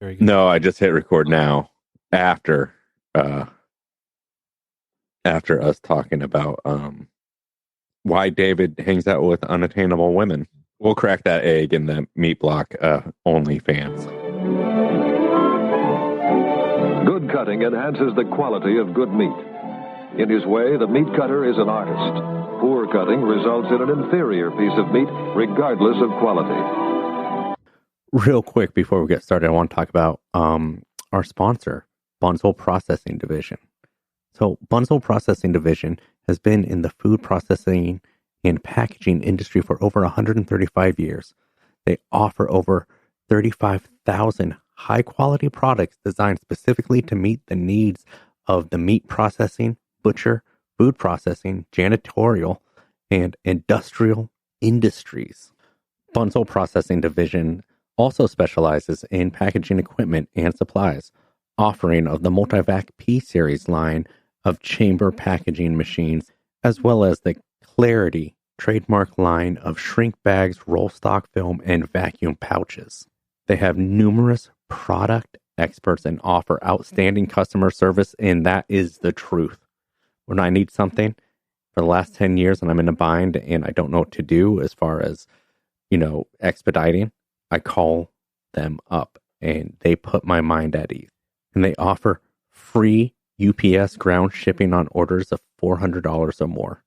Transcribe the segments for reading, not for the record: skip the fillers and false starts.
Very good. No, I just hit record now after uh after us talking about why David hangs out with unattainable women. We'll crack that egg in the meat block only fans. Good cutting enhances the quality of good meat. In his way, the meat cutter is an artist. Poor cutting results in an inferior piece of meat, regardless of quality. Real quick before we get started, I want to talk about our sponsor, Bonsail Processing Division. So Bonsail Processing Division has been in the food processing and packaging industry for over 135 years. They offer over 35,000 high-quality products designed specifically to meet the needs of the meat processing, butcher, food processing, janitorial, and industrial industries. Bonsail Processing Division also specializes in packaging equipment and supplies, offering of the Multivac P-Series line of chamber packaging machines, as well as the Clarity trademark line of shrink bags, roll stock film, and vacuum pouches. They have numerous product experts and offer outstanding customer service, and that is the truth. When I need something for the last 10 years and I'm in a bind and I don't know what to do as far as, expediting, I call them up and they put my mind at ease. And they offer free UPS ground shipping on orders of $400 or more.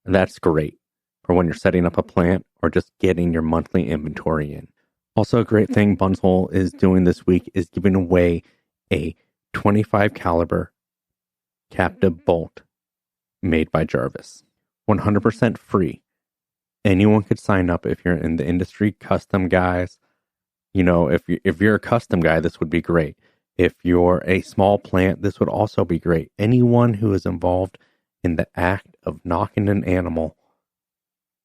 And that's great for when you're setting up a plant or just getting your monthly inventory in. Also, a great thing Bonsail is doing this week is giving away a 25 caliber captive bolt made by Jarvis. 100% free. Anyone could sign up if you're in the industry, custom guys. If you're a custom guy, this would be great. If you're a small plant, this would also be great. Anyone who is involved in the act of knocking an animal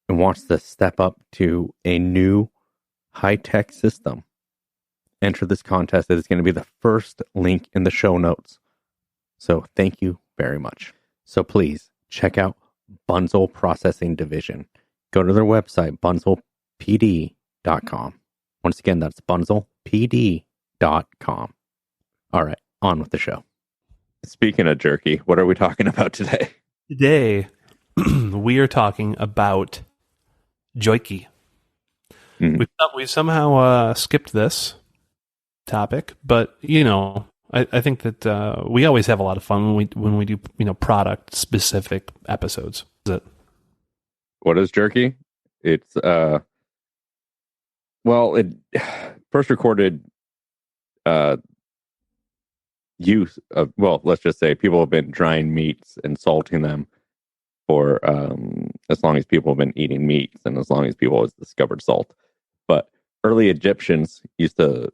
and wants to step up to a new high-tech system, enter this contest. It is going to be the first link in the show notes. So thank you very much. So please check out Bonsail Processing Division. Go to their website, bonsailpd.com. Once again, that's bonsailpd.com. All right, on with the show. Speaking of jerky, what are we talking about today? Today, we are talking about Jerky. We somehow skipped this topic, but I think that we always have a lot of fun when we do product specific episodes. What is jerky? It's it first recorded use of, let's just say people have been drying meats and salting them for as long as people have been eating meats and as long as people have discovered salt. But early Egyptians used to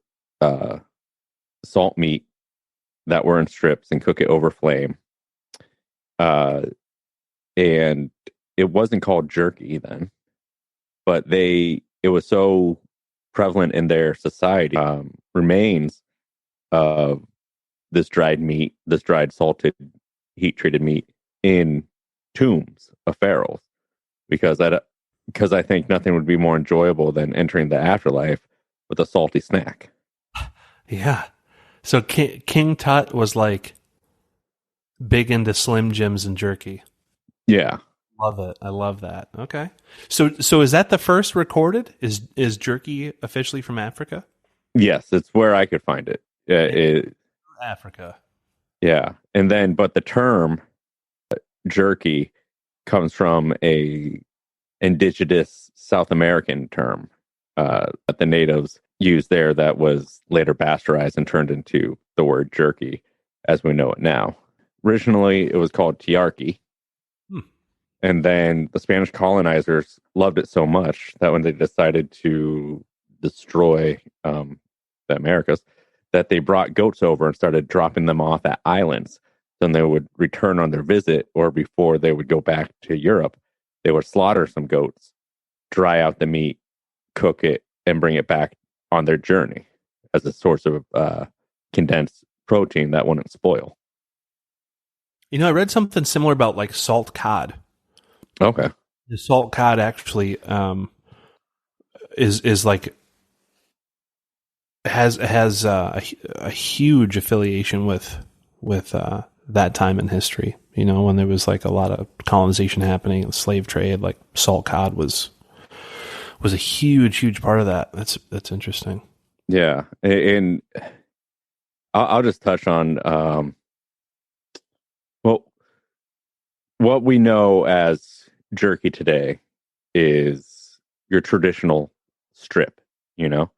salt meat that were in strips and cook it over flame. And it wasn't called jerky then, but it was so prevalent in their society, remains of this dried meat, this dried salted heat treated meat in tombs of pharaohs, because I think nothing would be more enjoyable than entering the afterlife with a salty snack. Yeah. So King Tut was like big into Slim Jims and jerky. Yeah. Love it. I love that. Okay. So is that the first recorded? Is jerky officially from Africa? Yes, it's where I could find it. Africa. Yeah. And then, but the term jerky comes from a indigenous South American term that the natives used there that was later bastardized and turned into the word jerky as we know it now. Originally, it was called tiarki. And then the Spanish colonizers loved it so much that when they decided to destroy the Americas, that they brought goats over and started dropping them off at islands. Then they would return on their visit, or before they would go back to Europe, they would slaughter some goats, dry out the meat, cook it, and bring it back on their journey as a source of condensed protein that wouldn't spoil. I read something similar about like salt cod. Okay. The salt cod actually is like has a huge affiliation with that time in history. You know, when there was like a lot of colonization happening, the slave trade, like salt cod was a huge part of that. That's interesting. Yeah, and I'll just touch on well, what we know as jerky today is your traditional strip. You know,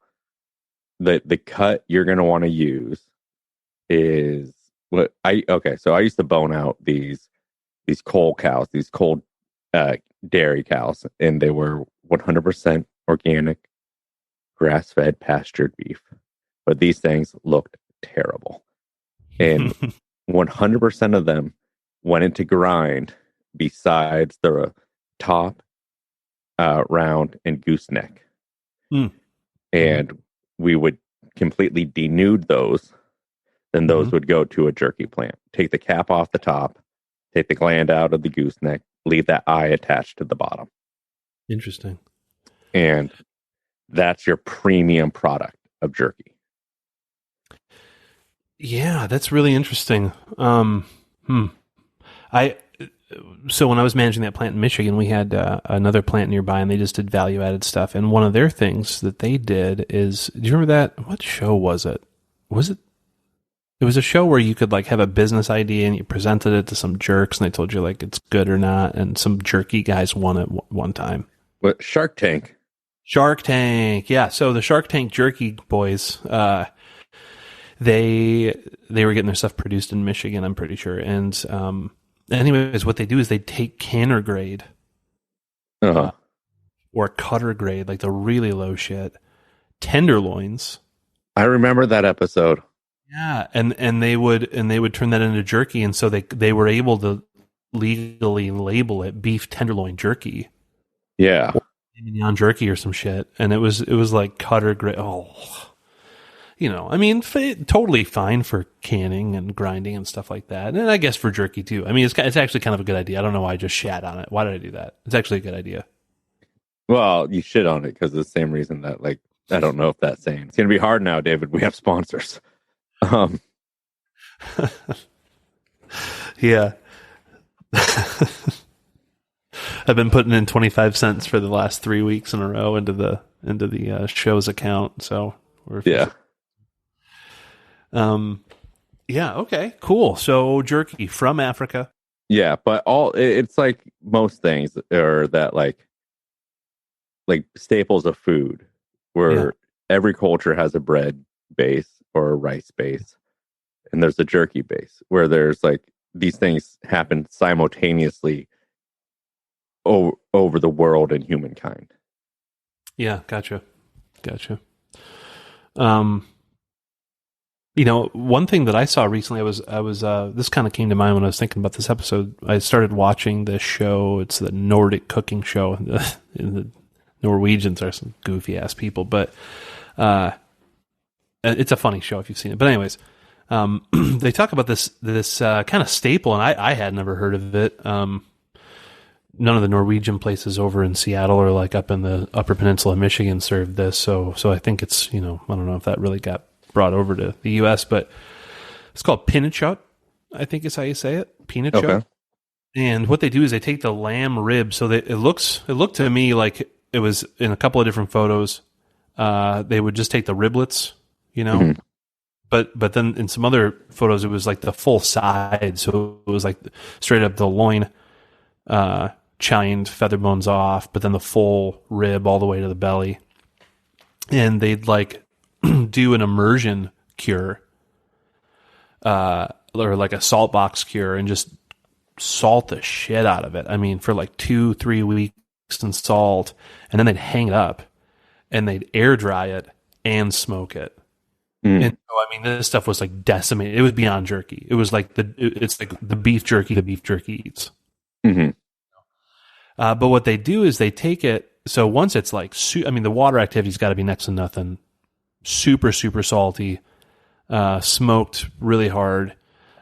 the cut you're going to want to use is so I used to bone out these coal cows, these cold dairy cows, and they were 100% organic, grass-fed, pastured beef. But these things looked terrible, and 100% of them went into grind besides the top, round, and gooseneck. And we would completely denude those. Then those would go to a jerky plant. Take the cap off the top, take the gland out of the gooseneck, leave that eye attached to the bottom. Interesting. And that's your premium product of jerky. Yeah, that's really interesting. So when I was managing that plant in Michigan, we had another plant nearby, and they just did value-added stuff. And one of their things that they did is, do you remember that? What show was it? It was a show where you could like have a business idea and you presented it to some jerks, and they told you like it's good or not. And some jerky guys won it one time. What, Shark Tank? Shark Tank, yeah. So the Shark Tank jerky boys, they were getting their stuff produced in Michigan, I'm pretty sure. And anyways, what they do is they take canner grade or cutter grade, like the really low shit, tenderloins. I remember that episode. Yeah, and they would turn that into jerky, and so they were able to legally label it beef tenderloin jerky. Yeah, mignon jerky or some shit, and it was like cutter grade. Oh, you know, I mean, totally fine for canning and grinding and stuff like that, and I guess for jerky too. I mean, it's actually kind of a good idea. I don't know why I just shat on it. Why did I do that? It's actually a good idea. Well, you shit on it because of the same reason that, like, I don't know if that's saying it's gonna be hard now, David. We have sponsors. Yeah. I've been putting in 25 cents for the last 3 weeks in a row into the show's account. So yeah. Yeah. Okay, cool. So jerky from Africa. Yeah. But it's like most things are that like staples of food where every culture has a bread base or a rice base, and there's a jerky base where there's like these things happen simultaneously over the world and humankind. Yeah, gotcha. You know, one thing that I saw recently, I was this kind of came to mind when I was thinking about this episode. I started watching this show. It's the Nordic cooking show. The Norwegians are some goofy ass people, but it's a funny show if you've seen it. But anyways, they talk about this kind of staple, and I had never heard of it. None of the Norwegian places over in Seattle or like up in the Upper Peninsula of Michigan served this. So I think it's, you know, I don't know if that really got brought over to the U.S., but it's called pinnekjøtt, I think is how you say it. Pinnekjøtt. Okay. And what they do is they take the lamb rib. So it looked to me like it was in a couple of different photos. They would just take the riblets, you know, mm-hmm. but then in some other photos, it was like the full side. So it was like straight up the loin, chined, feather bones off, but then the full rib all the way to the belly. And they'd like do an immersion cure, or like a salt box cure, and just salt the shit out of it. I mean, for like 2-3 weeks in salt, and then they'd hang it up and they'd air dry it and smoke it. And so, I mean, this stuff was like decimated. It was beyond jerky. It was like it's like the beef jerky eats. Mm-hmm. But what they do is they take it. So once it's like, I mean, the water activity's got to be next to nothing. Super, super salty, smoked really hard.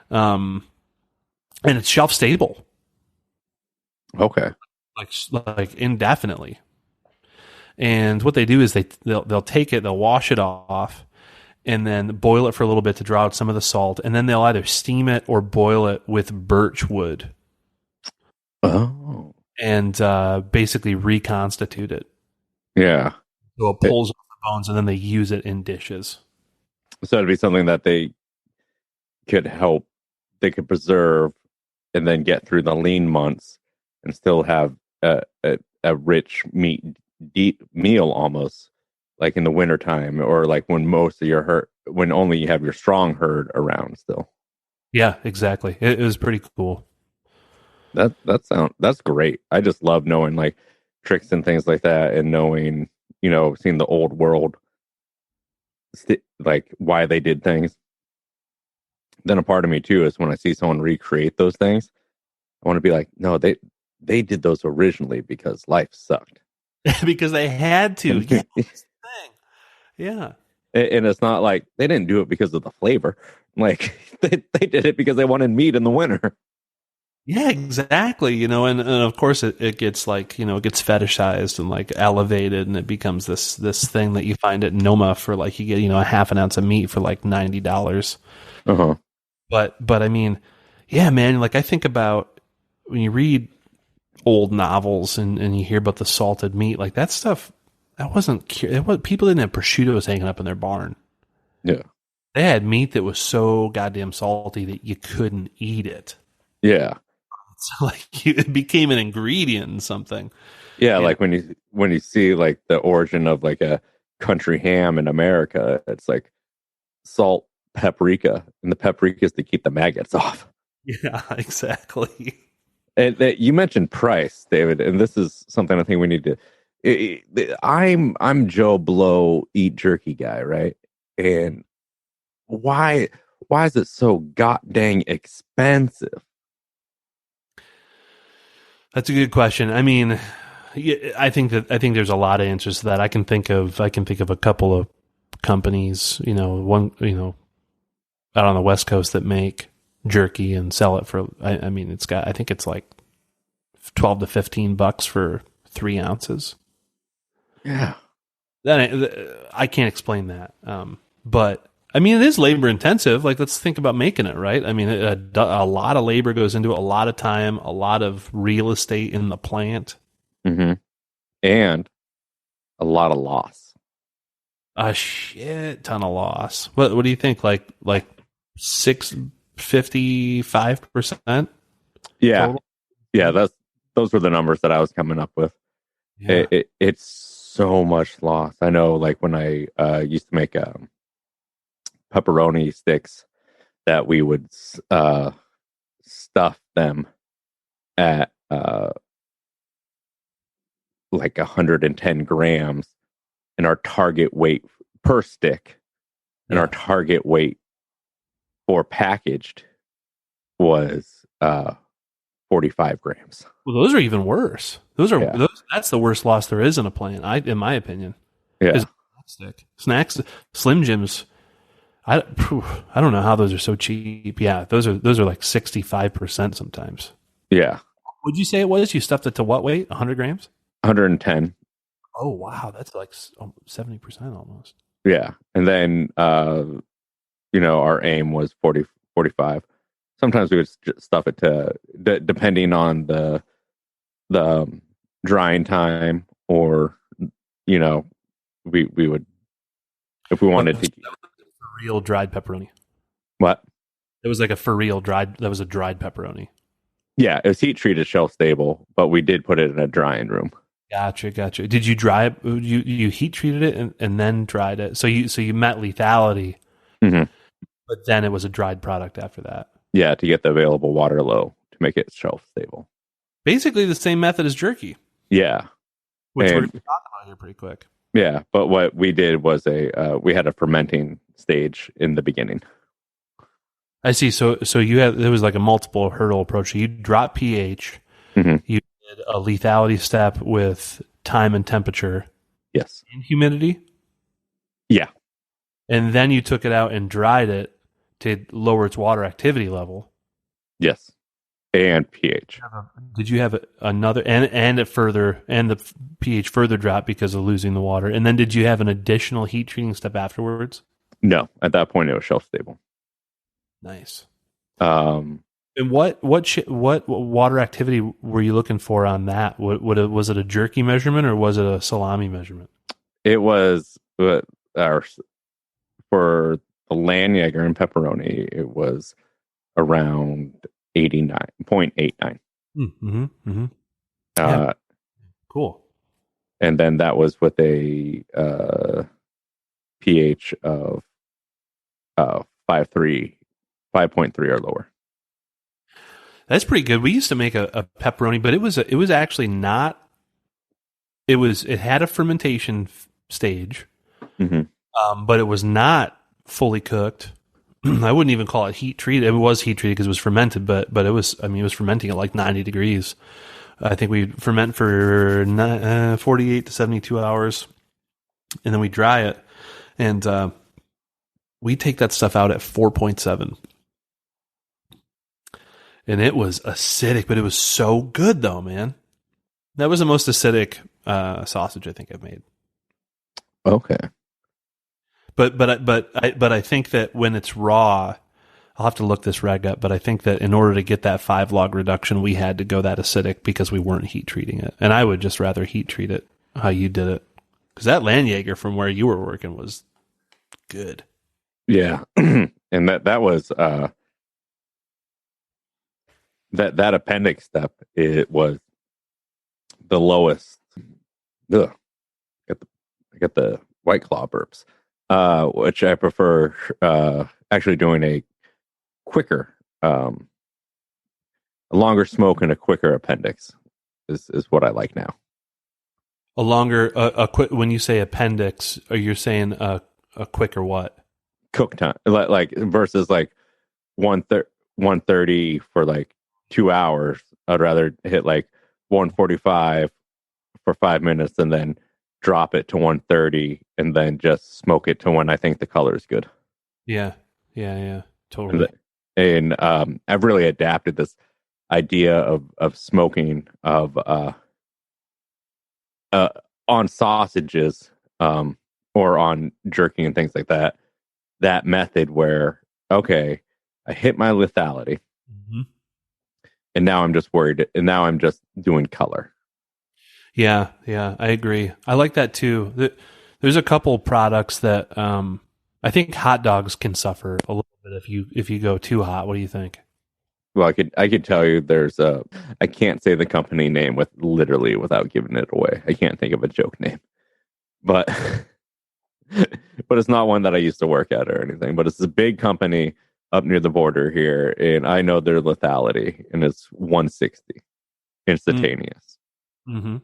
And it's shelf stable. Okay. Like indefinitely. And what they do is they'll take it, they'll wash it off, and then boil it for a little bit to draw out some of the salt, and then they'll either steam it or boil it with birch wood. Oh. And basically reconstitute it. Yeah. So it pulls off the bones, and then they use it in dishes. So it'd be something that they could preserve and then get through the lean months and still have a rich deep meal almost, like in the wintertime, or like when most of your when only you have your strong herd around still. Yeah, exactly. It was pretty cool. That's great. I just love knowing like tricks and things like that, and knowing, seeing the old world, like why they did things. Then a part of me too is when I see someone recreate those things, I want to be like, no, they did those originally because life sucked. Because they had to. Yeah. Yeah. And it's not like they didn't do it because of the flavor. Like they did it because they wanted meat in the winter. Yeah, exactly. And of course it gets like, it gets fetishized and like elevated, and it becomes this thing that you find at Noma for like, you get, a half an ounce of meat for like $90. Uh-huh. But I mean, yeah, man, like I think about when you read old novels and you hear about the salted meat, like that stuff, people didn't have prosciuttos hanging up in their barn. Yeah. They had meat that was so goddamn salty that you couldn't eat it. Yeah. So like it became an ingredient in something. Yeah, like when you see like the origin of like a country ham in America, it's like salt, paprika, and the paprika is to keep the maggots off. Yeah, exactly. And you mentioned price, David, and this is something I think we need to. I'm Joe Blow eat jerky guy, right? And why is it so god dang expensive? That's a good question. I mean, I think there's a lot of answers to that. I can think of a couple of companies, one, out on the West Coast that make jerky and sell it for, I mean, I think it's like $12 to $15 for 3 ounces. Yeah. I can't explain that. But I mean, it is labor intensive. Like, let's think about making it, right? I mean, a lot of labor goes into it, a lot of time, a lot of real estate in the plant. Mm-hmm. And a lot of loss. A shit ton of loss. What do you think? Like 55%? Yeah. Total? Yeah, those were the numbers that I was coming up with. Yeah. It's so much loss. I know, like when I used to make pepperoni sticks, that we would stuff them at like 110 grams, and our target weight per stick, and our target weight for packaged was 45 grams. Well, those are even worse. That's the worst loss there is in a plant, in my opinion. Yeah. Snacks, Slim Jims. I don't know how those are so cheap. Yeah, those are like 65% sometimes. Yeah. Would you say it was? You stuffed it to what weight? 100 grams? 110. Oh, wow. That's like 70% almost. Yeah. And then, our aim was 40, 45. Sometimes we would stuff it to, depending on the drying time, or, we would, if we wanted to. For real dried pepperoni. What? It was like that was a dried pepperoni. Yeah, it was heat treated, shelf stable, but we did put it in a drying room. Gotcha. Did you dry it? You heat treated it and then dried it. So you met lethality, mm-hmm. but then it was a dried product after that. Yeah, to get the available water low to make it shelf stable. Basically the same method as jerky. Yeah. Which we're going to talk about here pretty quick. Yeah, but what we did was we had a fermenting stage in the beginning. I see. So there was like a multiple hurdle approach. So you drop pH. Mm-hmm. You did a lethality step with time and temperature. Yes. And humidity. Yeah. And then you took it out and dried it to lower its water activity level. Yes. And pH. Did you have another and the pH further drop because of losing the water? And then did you have an additional heat treating step afterwards? No, at that point it was shelf stable. Nice. Um, And what water activity were you looking for on that? Was it a jerky measurement or was it a salami measurement? it was our for the Landjaeger and pepperoni. It was around 89.89. Mm-hmm. Mm-hmm. Yeah. Cool. And then that was with a pH of 5.3 or lower. That's pretty good. We used to make a pepperoni, but it was actually not. It had a fermentation stage, but it was not fully cooked. I wouldn't even call it heat treated. It was heat treated because it was fermented, but it was. I mean, it was fermenting at like 90 degrees. I think we ferment for 48 to 72 hours, and then we dry it, and we take that stuff out at 4.7. And it was acidic, but it was so good, though, man. That was the most acidic sausage I think I've made. Okay, but I think that when it's raw, I'll have to look this reg up. But I think that in order to get that 5 log reduction, we had to go that acidic because we weren't heat treating it. And I would just rather heat treat it how you did it, because that Landjaeger from where you were working was good. Yeah, and that was. That appendix step, it was the lowest. Ugh. I get the White Claw burps, which I prefer. Actually, doing a quicker, a longer smoke and a quicker appendix is what I like now. A longer, a quick. When you say appendix, are you saying a quicker what? Cook time, like versus like 130 for like 2 hours. I'd rather hit like 145 for 5 minutes and then drop it to 130 and then just smoke it to when I think the color is good. Yeah, totally. And I've really adapted this idea of smoking of on sausages or on jerky and things like that. That method where, okay, I hit my lethality. And now I'm just worried. And now I'm just doing color. Yeah, I agree. I like that too. There's a couple products that I think hot dogs can suffer a little bit if you go too hot. What do you think? Well, I could tell you there's I can't say the company name without giving it away. I can't think of a joke name, but but it's not one that I used to work at or anything. But it's a big company up near the border here, and I know their lethality, and it's 160 instantaneous. And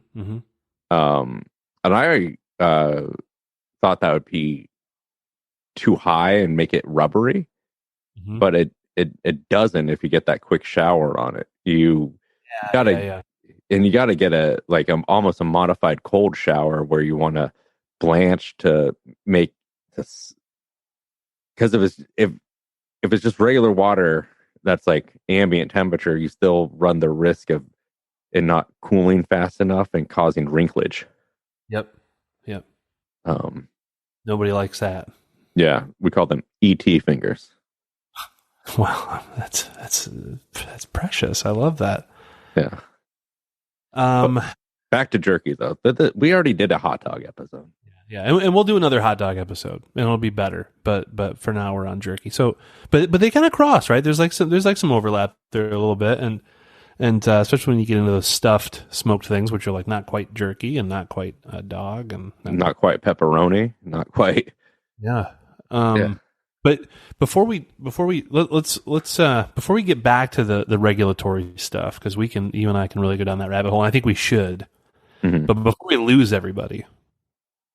I thought that would be too high and make it rubbery, but it doesn't. If you get that quick shower on it, you gotta get almost a modified cold shower where you want to blanch to make this, because if it's just regular water that's like ambient temperature, you still run the risk of it not cooling fast enough and causing wrinklage. Yep. Nobody likes that. Yeah, we call them ET fingers. Wow, that's precious. I love that. Yeah. But back to jerky though. We already did a hot dog episode. Yeah, and we'll do another hot dog episode, and it'll be better. But for now, we're on jerky. So, but they kind of cross, right? There's some overlap there a little bit, and especially when you get into those stuffed smoked things, which are like not quite jerky and not quite a dog, and not quite pepperoni, not quite. Yeah. But before we get back to the regulatory stuff, because you and I can really go down that rabbit hole. And I think we should. But before we lose everybody,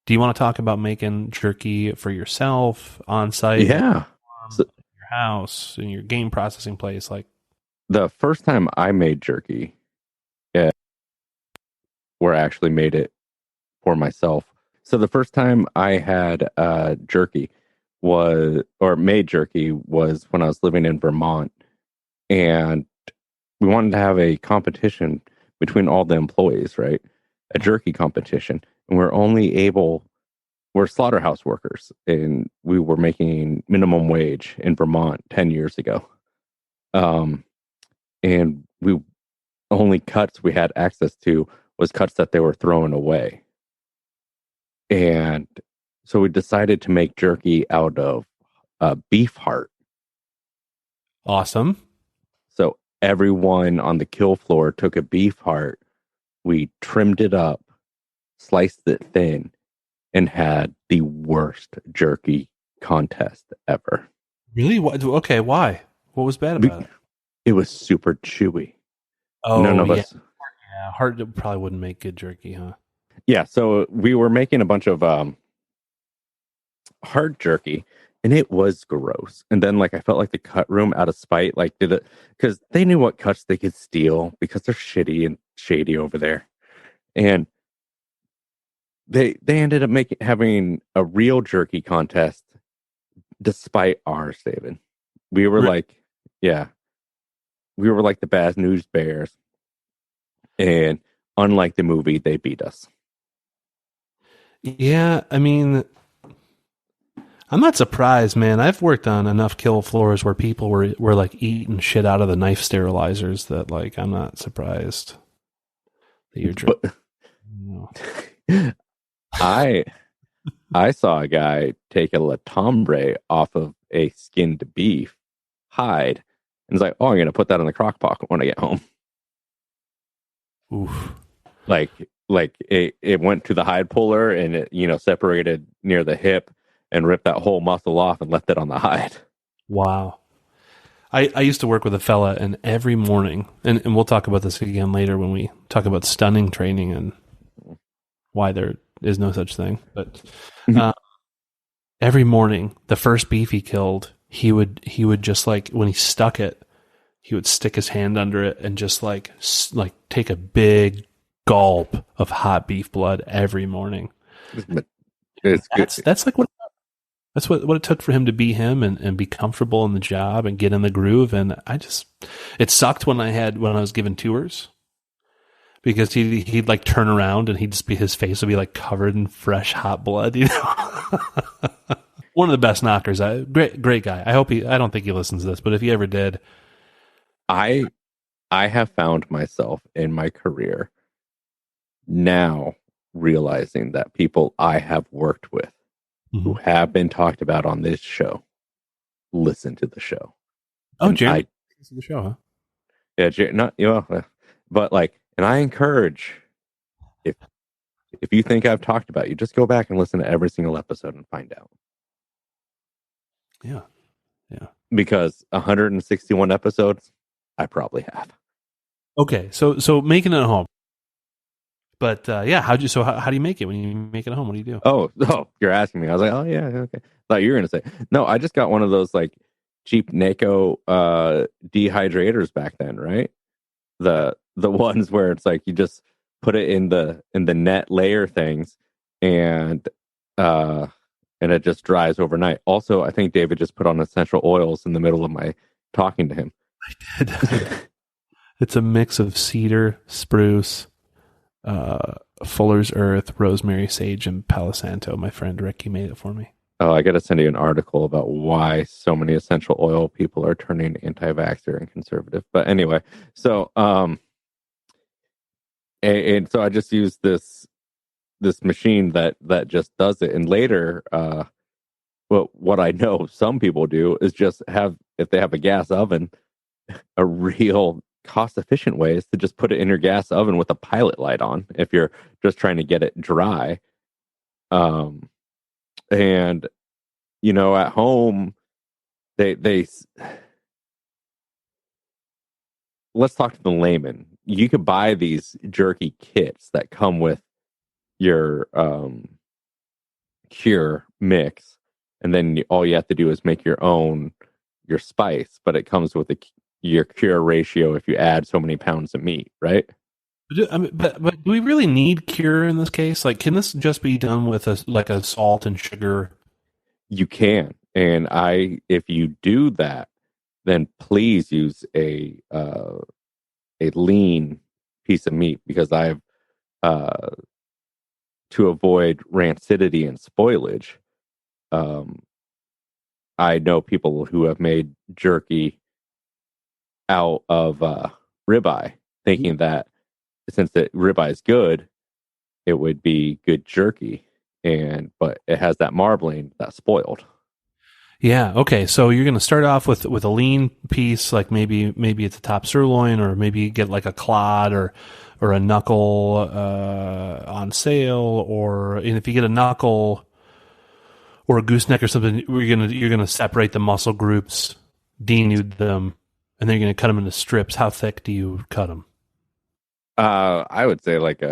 do you want to talk about making jerky for yourself on site? Yeah. In your house, in your game processing place? Like the first time I made jerky, where I actually made it for myself. So the first time I had jerky made jerky was when I was living in Vermont, and we wanted to have a competition between all the employees, right? A jerky competition. And we're only able we're slaughterhouse workers, and we were making minimum wage in Vermont 10 years ago. And we only cuts we had access to was cuts that they were throwing away. And so we decided to make jerky out of beef heart. Awesome. So everyone on the kill floor took a beef heart. We trimmed it up, sliced it thin, and had the worst jerky contest ever. Really? Okay, why? What was bad about it? It was super chewy. Oh, None of us. Yeah, heart probably wouldn't make good jerky, huh? Yeah, so we were making a bunch of hard jerky, and it was gross. And then, like, I felt like the cut room, out of spite, like, did it because they knew what cuts they could steal because they're shitty and shady over there, and they ended up having a real jerky contest despite ours, David. We were like, yeah, we were like the Bad News Bears, and unlike the movie, they beat us. Yeah, I mean, I'm not surprised, man. I've worked on enough kill floors where people were like eating shit out of the knife sterilizers that, like, I'm not surprised that you're drinking. I saw a guy take a La Tombre off of a skinned beef hide and was like, "Oh, I'm going to put that in the crock pot when I get home." Oof. Like it went to the hide puller and it, separated near the hip and ripped that whole muscle off and left it on the hide. Wow. I used to work with a fella, and every morning, and we'll talk about this again later when we talk about stunning training and why there is no such thing. But every morning, the first beef he killed, he would just, like, when he stuck it, he would stick his hand under it and just like take a big gulp of hot beef blood every morning. That's like what it took for him to be him and be comfortable in the job and get in the groove. And it sucked when I was given tours, because he'd like turn around and his face would be like covered in fresh hot blood, One of the best knockers. Great guy. I don't think he listens to this, but if he ever did, I have found myself in my career now realizing that people I have worked with who have been talked about on this show listen to the show. Oh, Jerry, listen to the show, huh? Yeah, but like, and I encourage, if you think I've talked about you, just go back and listen to every single episode and find out. Yeah. Because 161 episodes, I probably have. Okay, so making it at home. But how do you make it when you make it at home? What do you do? Oh, you're asking me. I was like, oh yeah, okay. Thought you were gonna say no. I just got one of those like cheap NACO dehydrators back then, right? The ones where it's like you just put it in the net layer things, and it just dries overnight. Also, I think David just put on essential oils in the middle of my talking to him. I did. It's a mix of cedar, spruce, Fuller's Earth, rosemary, sage, and Palo Santo. My friend Ricky made it for me. Oh, I got to send you an article about why so many essential oil people are turning anti-vaxxer and conservative. But anyway, so and so I just used this machine that just does it. And later, what I know some people do is just have, if they have a gas oven, a real cost-efficient way is to just put it in your gas oven with a pilot light on if you're just trying to get it dry. And at home, they let's talk to the layman. You could buy these jerky kits that come with your cure mix, and then all you have to do is make your spice, but it comes with your cure ratio if you add so many pounds of meat, right? But do we really need cure in this case? Like, can this just be done with a salt and sugar? You can, and if you do that, then please use a lean piece of meat, because I've to avoid rancidity and spoilage, I know people who have made jerky out of ribeye, thinking that since the ribeye is good, it would be good jerky, but it has that marbling that's spoiled. Yeah. Okay. So you're going to start off with a lean piece, like maybe it's a top sirloin, or maybe you get like a clod or a knuckle on sale, and if you get a knuckle or a gooseneck or something, you're gonna separate the muscle groups, denude them, and then you're gonna cut them into strips. How thick do you cut them? I would say like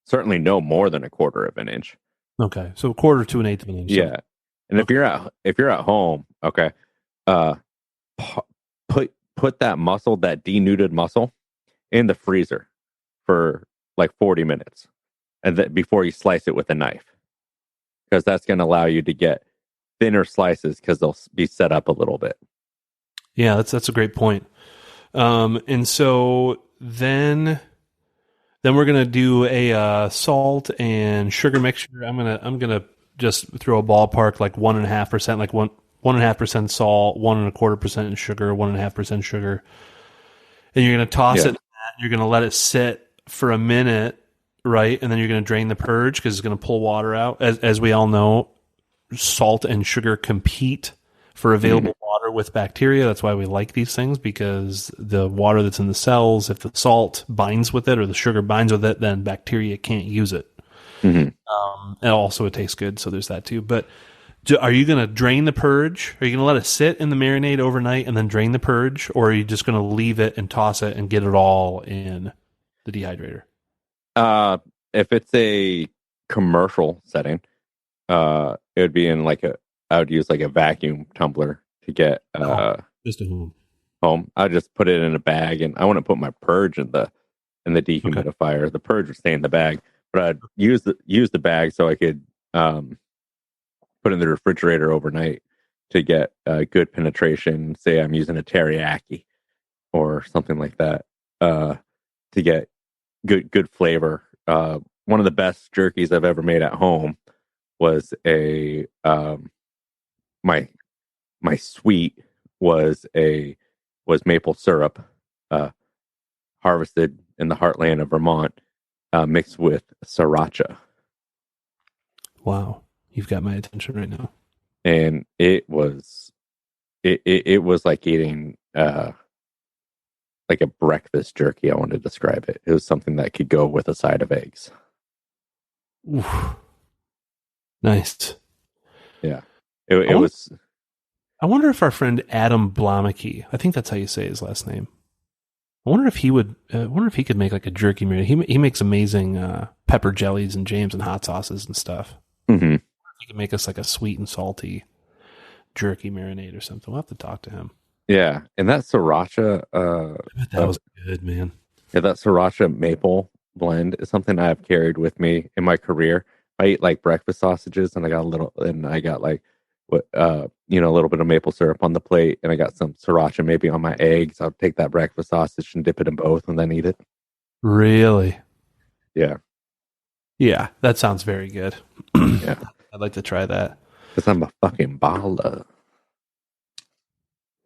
certainly no more than 1/4 of an inch. Okay, so 1/4 to 1/8 of an inch. Yeah, and if you're at home, okay, put that muscle, that denuded muscle, in the freezer for like 40 minutes, and then before you slice it with a knife, because that's going to allow you to get thinner slices because they'll be set up a little bit. Yeah, that's a great point. And so then we're gonna do a salt and sugar mixture. I'm gonna just throw a ballpark like 1.5%, like 1.5% salt, 1.25% sugar, 1.5% sugar, and you're gonna toss it. You're gonna let it sit for a minute, right? And then you're gonna drain the purge because it's gonna pull water out. As we all know, salt and sugar compete for available water with bacteria. That's why we like these things, because the water that's in the cells, if the salt binds with it or the sugar binds with it, then bacteria can't use it. And also it tastes good, so there's that too. But are you going to drain the purge? Are you going to let it sit in the marinade overnight and then drain the purge? Or are you just going to leave it and toss it and get it all in the dehydrator? If it's a commercial setting, it would be in I would use like a vacuum tumbler to get just a home. I just put it in a bag, and I want to put my purge in the dehumidifier. Okay. The purge would stay in the bag, but I'd use the bag so I could put it in the refrigerator overnight to get good penetration. Say I'm using a teriyaki or something like that to get good flavor. One of the best jerkies I've ever made at home was my sweet was maple syrup, harvested in the heartland of Vermont, mixed with sriracha. Wow, you've got my attention right now. And it was like eating like a breakfast jerky. I want to describe it. It was something that could go with a side of eggs. Oof. Nice. Yeah, it was. I wonder if our friend Adam Blomeke, I think that's how you say his last name. I wonder if he could make like a jerky marinade. He makes amazing pepper jellies and jams and hot sauces and stuff. Mm-hmm. He could make us like a sweet and salty jerky marinade or something. We'll have to talk to him. Yeah, and that sriracha. That was good, man. Yeah, that sriracha maple blend is something I've carried with me in my career. I eat like breakfast sausages, and I got like a little bit of maple syrup on the plate, and I got some sriracha maybe on my eggs. I'll take that breakfast sausage and dip it in both, and then eat it. Really? Yeah. Yeah, that sounds very good. Yeah, I'd like to try that. Because I'm a fucking baller.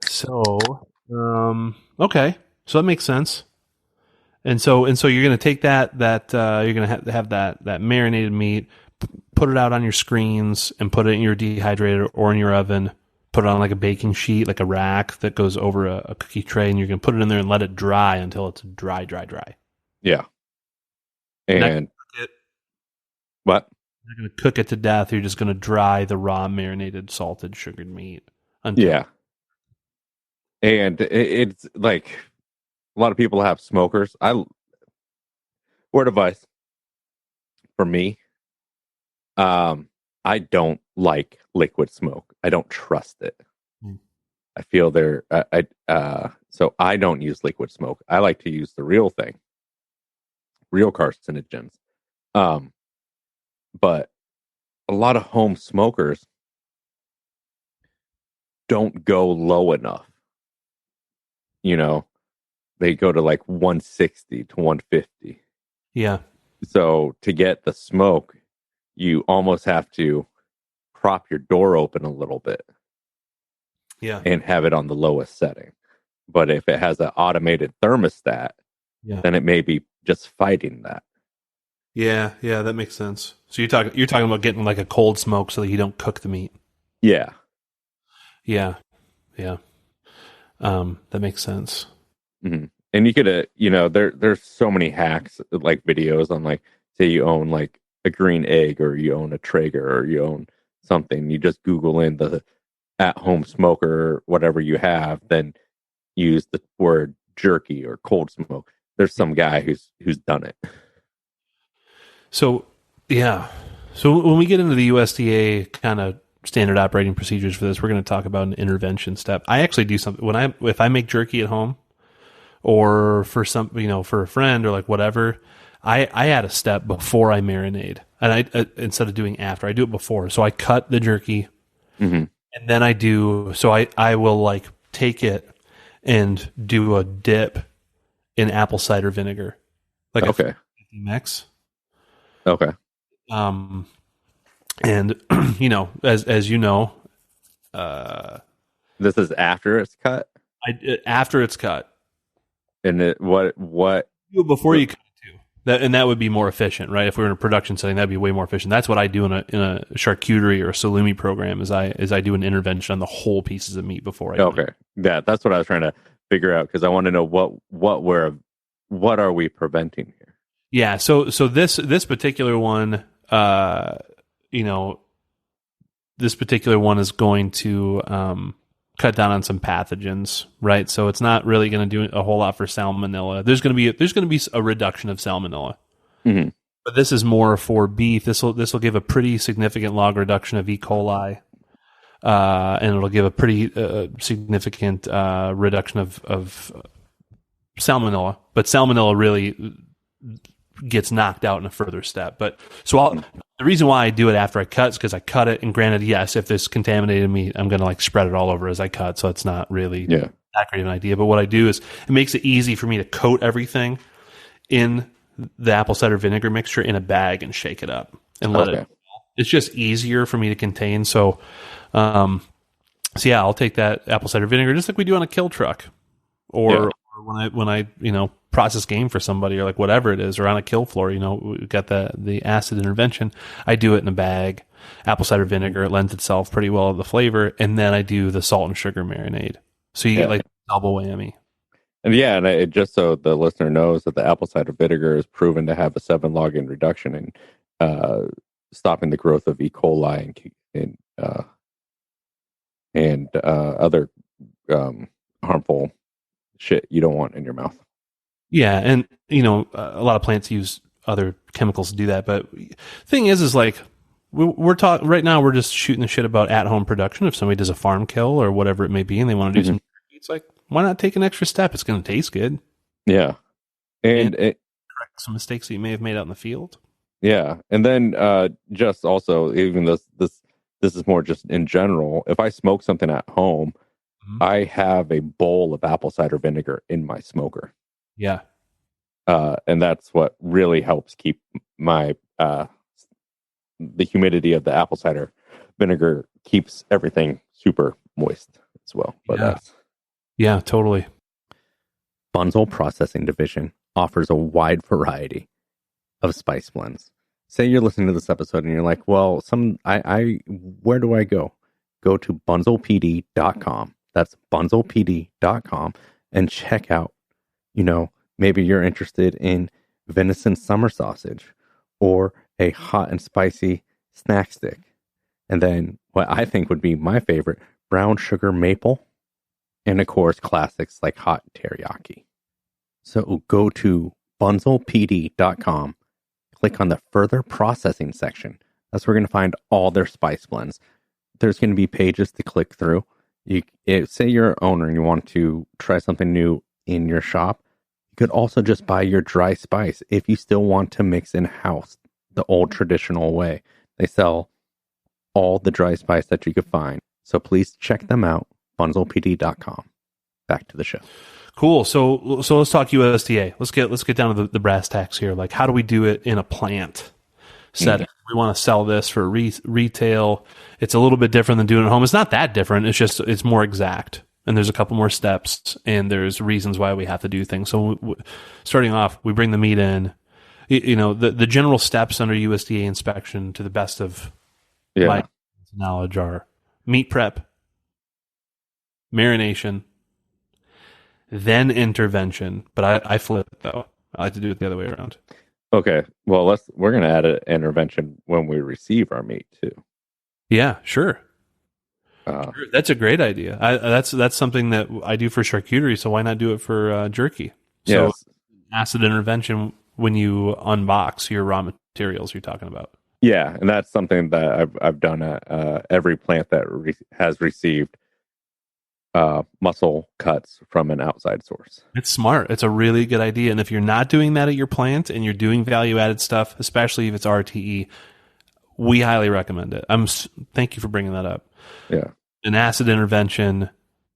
So, okay, so that makes sense. And so you're going to take that you're going to have that marinated meat, put it out on your screens, and put it in your dehydrator or in your oven. Put it on like a baking sheet, like a rack that goes over a cookie tray, and you're going to put it in there and let it dry until it's dry. Yeah. And what? You're going to cook it to death. You're just going to dry the raw marinated, salted, sugared meat. Yeah. And it's like a lot of people have smokers. Word advice for me. I don't like liquid smoke. I don't trust it. I feel so I don't use liquid smoke. I like to use the real thing, real carcinogens. But a lot of home smokers don't go low enough. They go to like 160 to 150. Yeah. So to get the smoke, you almost have to prop your door open a little bit. Yeah. And have it on the lowest setting. But if it has an automated thermostat, then it may be just fighting that. Yeah, that makes sense. So you're talking about getting like a cold smoke so that you don't cook the meat. Yeah. Yeah. That makes sense. Mm-hmm. And you could, there's so many hacks, like videos on, like, say you own like a green egg, or you own a Traeger, or you own something. You just Google in the at-home smoker, whatever you have, then use the word jerky or cold smoke. There's some guy who's done it. So, yeah. So when we get into the USDA kind of standard operating procedures for this, we're going to talk about an intervention step. I actually do something if I make jerky at home, or for for a friend, or like whatever, I add a step before I marinate, and I instead of doing after, I do it before. So I cut the jerky, and then I will like take it and do a dip in apple cider vinegar, like a mix. Okay. And as you know, this is after it's cut. After it's cut. And what before you cut it too. That would be more efficient, right? If we were in a production setting, that'd be way more efficient. That's what I do in a charcuterie or a salumi program. Is I do an intervention on the whole pieces of meat before I. Okay, yeah, that's what I was trying to figure out, because I want to know what are we preventing here? Yeah, so this particular one, this particular one is going to cut down on some pathogens, right? So it's not really going to do a whole lot for salmonella. There's going to be a reduction of salmonella, but this is more for beef. This will give a pretty significant log reduction of E. coli, and it'll give a pretty significant reduction of salmonella. But salmonella really gets knocked out in a further step. But the reason why I do it after I cut is because I cut it, and granted, yes, if there's contaminated meat, I'm going to like spread it all over as I cut, so it's not really that great of an idea. But what I do is it makes it easy for me to coat everything in the apple cider vinegar mixture in a bag and shake it up and let it. It's just easier for me to contain. So I'll take that apple cider vinegar just like we do on a kill truck, or when I process game for somebody, or like whatever it is, or on a kill floor, we've got the acid intervention. I do it in a bag, apple cider vinegar. It lends itself pretty well to the flavor, and then I do the salt and sugar marinade. So you get like double whammy. And and just so the listener knows that the apple cider vinegar is proven to have a 7 log-in reduction in stopping the growth of E. coli and other harmful shit you don't want in your mouth. Yeah, and a lot of plants use other chemicals to do that. But thing is like we're talking right now. We're just shooting the shit about at-home production. If somebody does a farm kill or whatever it may be, and they want to do some, it's like, why not take an extra step? It's going to taste good. Yeah, and correct some mistakes that you may have made out in the field. Yeah, and then just also, even this is more just in general. If I smoke something at home, I have a bowl of apple cider vinegar in my smoker. Yeah. And that's what really helps keep my the humidity of the apple cider vinegar keeps everything super moist as well. But yeah, totally. Bonsail Processing Division offers a wide variety of spice blends. Say you're listening to this episode and you're like, well, where do I go? Go to bonsailpd.com. That's bonsailpd.com and check out, maybe you're interested in venison summer sausage or a hot and spicy snack stick. And then what I think would be my favorite, brown sugar maple, and of course classics like hot teriyaki. So go to bonsailpd.com, click on the further processing section. That's where we're going to find all their spice blends. There's going to be pages to click through. Say you're an owner and you want to try something new in your shop. You could also just buy your dry spice if you still want to mix in-house the old traditional way. They sell all the dry spice that you could find. So please check them out, bonsailpd.com. back to the show. Cool. So let's talk USDA. Let's get down to the brass tacks here. Like, how do we do it in a plant setting? We want to sell this for retail. It's a little bit different than doing it at home. It's not that different. It's just it's more exact, and there's a couple more steps, and there's reasons why we have to do things. So starting off, we bring the meat in. The general steps under USDA inspection, to the best of my knowledge, are meat prep, marination, then intervention. But I flip it, though. I like to do it the other way around. Okay. Well, we're going to add an intervention when we receive our meat too. Yeah, sure. Sure. That's a great idea. That's something that I do for charcuterie. So why not do it for jerky? So yes. Acid intervention when you unbox your raw materials you're talking about. Yeah, and that's something that I've done at every plant that has received muscle cuts from an outside source. It's smart. It's a really good idea. And if you're not doing that at your plant and you're doing value-added stuff, especially if it's RTE, we highly recommend it. Thank you for bringing that up. Yeah. An acid intervention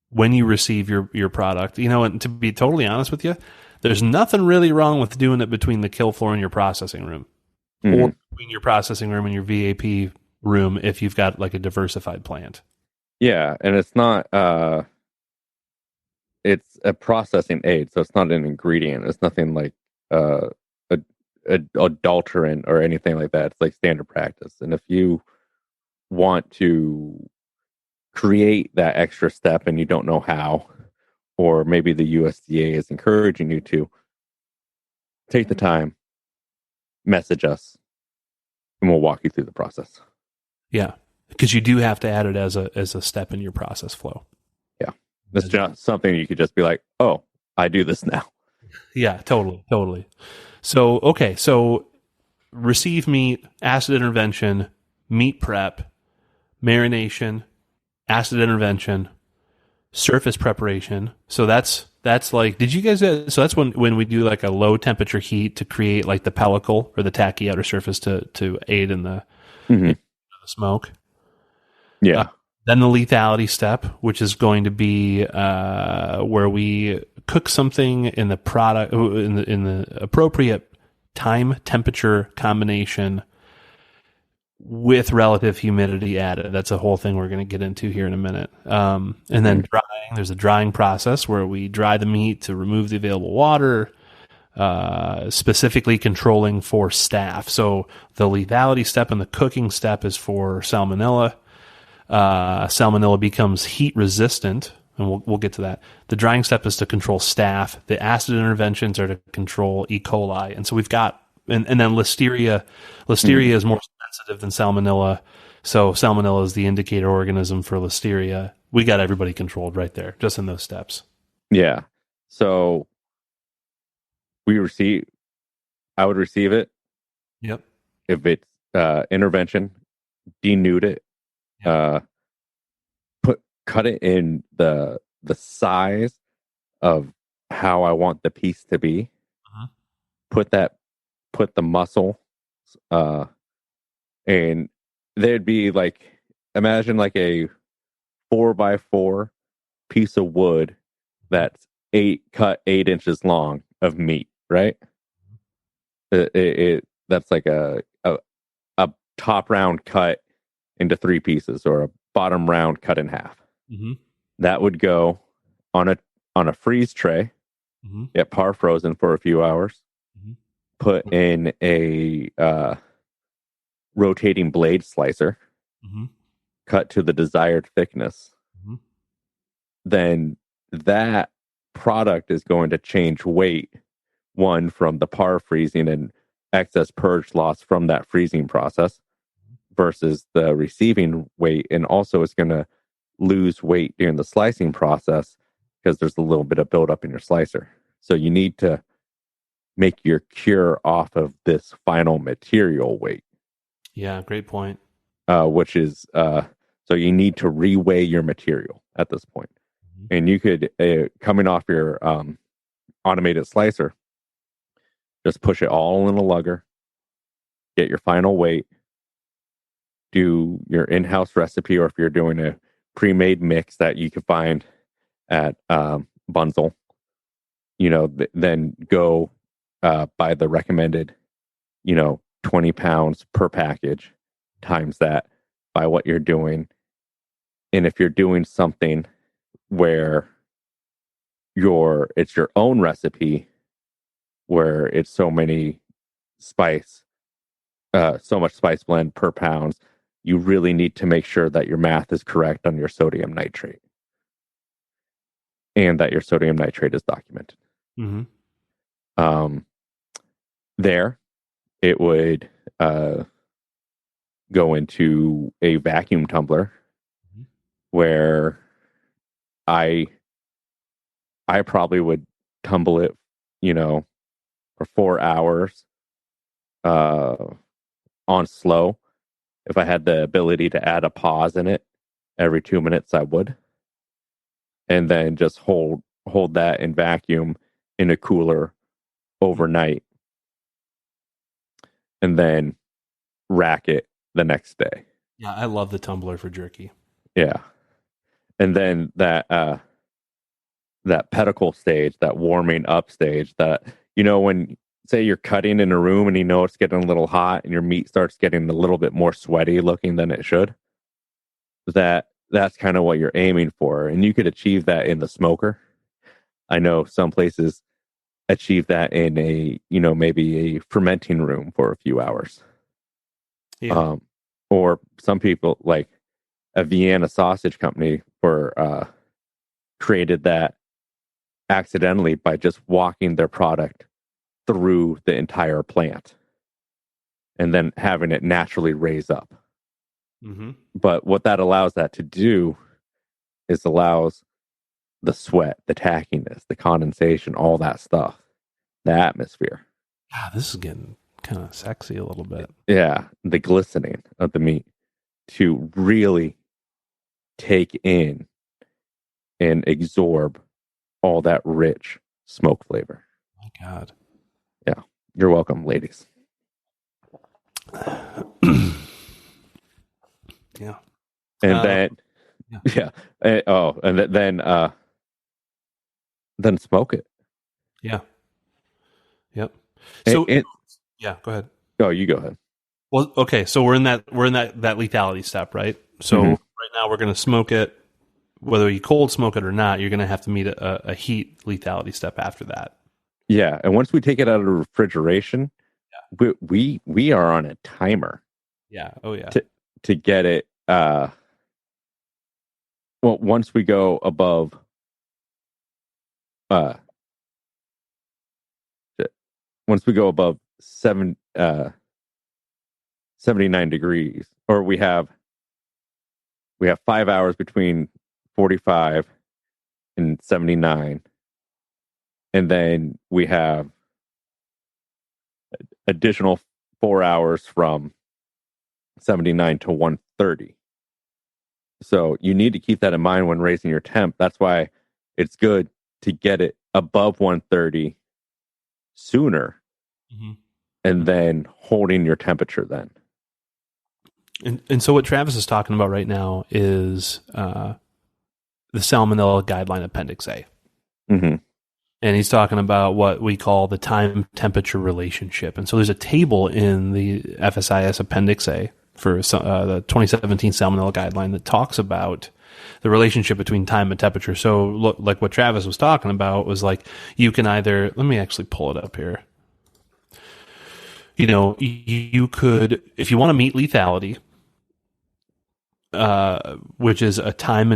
when you receive your product. And to be totally honest with you, there's nothing really wrong with doing it between the kill floor and your processing room, or between your processing room and your VAP room if you've got like a diversified plant. Yeah, and it's not it's a processing aid, so it's not an ingredient. It's nothing like a adulterant or anything like that. It's like standard practice. And if you want to create that extra step and you don't know how, or maybe the USDA is encouraging you to, take the time, message us, and we'll walk you through the process. Yeah, because you do have to add it as a step in your process flow. Yeah, it's just something you could just be like, oh, I do this now. Yeah, totally. So, okay, so receive meat, acid intervention, meat prep, marination, acid intervention, surface preparation. So that's like, did you guys, so that's when we do like a low temperature heat to create like the pellicle or the tacky outer surface to aid in the smoke. Yeah. Then the lethality step, which is going to be where we cook something in the product in the appropriate time temperature combination with relative humidity added. That's a whole thing we're going to get into here in a minute. And then drying. There's a drying process where we dry the meat to remove the available water, specifically controlling for staph. So the lethality step and the cooking step is for salmonella. Salmonella becomes heat resistant, and we'll get to that. The drying step is to control staph. The acid interventions are to control E. coli. And so we've got, and then Listeria is more sensitive than Salmonella. So Salmonella is the indicator organism for Listeria. We got everybody controlled right there, just in those steps. Yeah. So I would receive it. Yep. If it's intervention, denude it. Cut it in the size of how I want the piece to be. Put the muscle, and there'd be like, imagine like a 4x4 piece of wood that's cut 8 inches long of meat, right? That's like a top round cut into 3 pieces, or a bottom round cut in half. That would go on a freeze tray, get par frozen for a few hours, put in a rotating blade slicer, cut to the desired thickness. Then that product is going to change weight, one from the par freezing and excess purge loss from that freezing process versus the receiving weight, and also it's going to lose weight during the slicing process because there's a little bit of buildup in your slicer. So you need to make your cure off of this final material weight. Yeah, great point. Which is so you need to reweigh your material at this point. And you could, coming off your automated slicer, just push it all in a lugger, get your final weight, do your in-house recipe, or if you're doing a pre-made mix that you can find at Bonsail, then go by the recommended, 20 pounds per package, times that by what you're doing. And if you're doing something where it's your own recipe, where it's so much spice blend per pound, you really need to make sure that your math is correct on your sodium nitrate, and that your sodium nitrate is documented. Mm-hmm. There, it would go into a vacuum tumbler, where I probably would tumble it, for 4 hours on slow. If I had the ability to add a pause in it every 2 minutes, I would. And then just hold that in vacuum in a cooler overnight, and then rack it the next day. Yeah, I love the tumbler for jerky. Yeah. And then that pedicle stage, that warming up stage, that, when, say, you're cutting in a room and it's getting a little hot and your meat starts getting a little bit more sweaty looking than it should, that's kind of what you're aiming for. And you could achieve that in the smoker. I know some places achieve that in a, maybe a fermenting room for a few hours. Yeah. Or some people, like a Vienna sausage company, created that accidentally by just walking their product through the entire plant and then having it naturally raise up. Mm-hmm. But what that allows that to do is allows the sweat, the tackiness, the condensation, all that stuff, the atmosphere. Ah, this is getting kind of sexy a little bit. Yeah, the glistening of the meat to really take in and absorb all that rich smoke flavor. My God. Yeah, you're welcome, ladies. Yeah. And then, yeah. And then smoke it. Yeah. Yep. So, yeah, go ahead. Oh, you go ahead. Well, okay. So we're in that lethality step, right? So right now we're going to smoke it. Whether you cold smoke it or not, you're going to have to meet a heat lethality step after that. Yeah, and once we take it out of refrigeration, we are on a timer. Yeah. Oh yeah. To get it. Once we go above. Once we go above 79 degrees, or we have 5 hours between 45 and 79, and then we have additional 4 hours from 79 to 130. So you need to keep that in mind when raising your temp. That's why it's good to get it above 130 sooner, and then holding your temperature then. And so what Travis is talking about right now is the Salmonella Guideline Appendix A. Mm-hmm. And he's talking about what we call the time-temperature relationship. And so there's a table in the FSIS Appendix A for the 2017 Salmonella Guideline that talks about the relationship between time and temperature. So look, like what Travis was talking about was like, you can either, let me actually pull it up here. You could, if you want to meet lethality, which is a time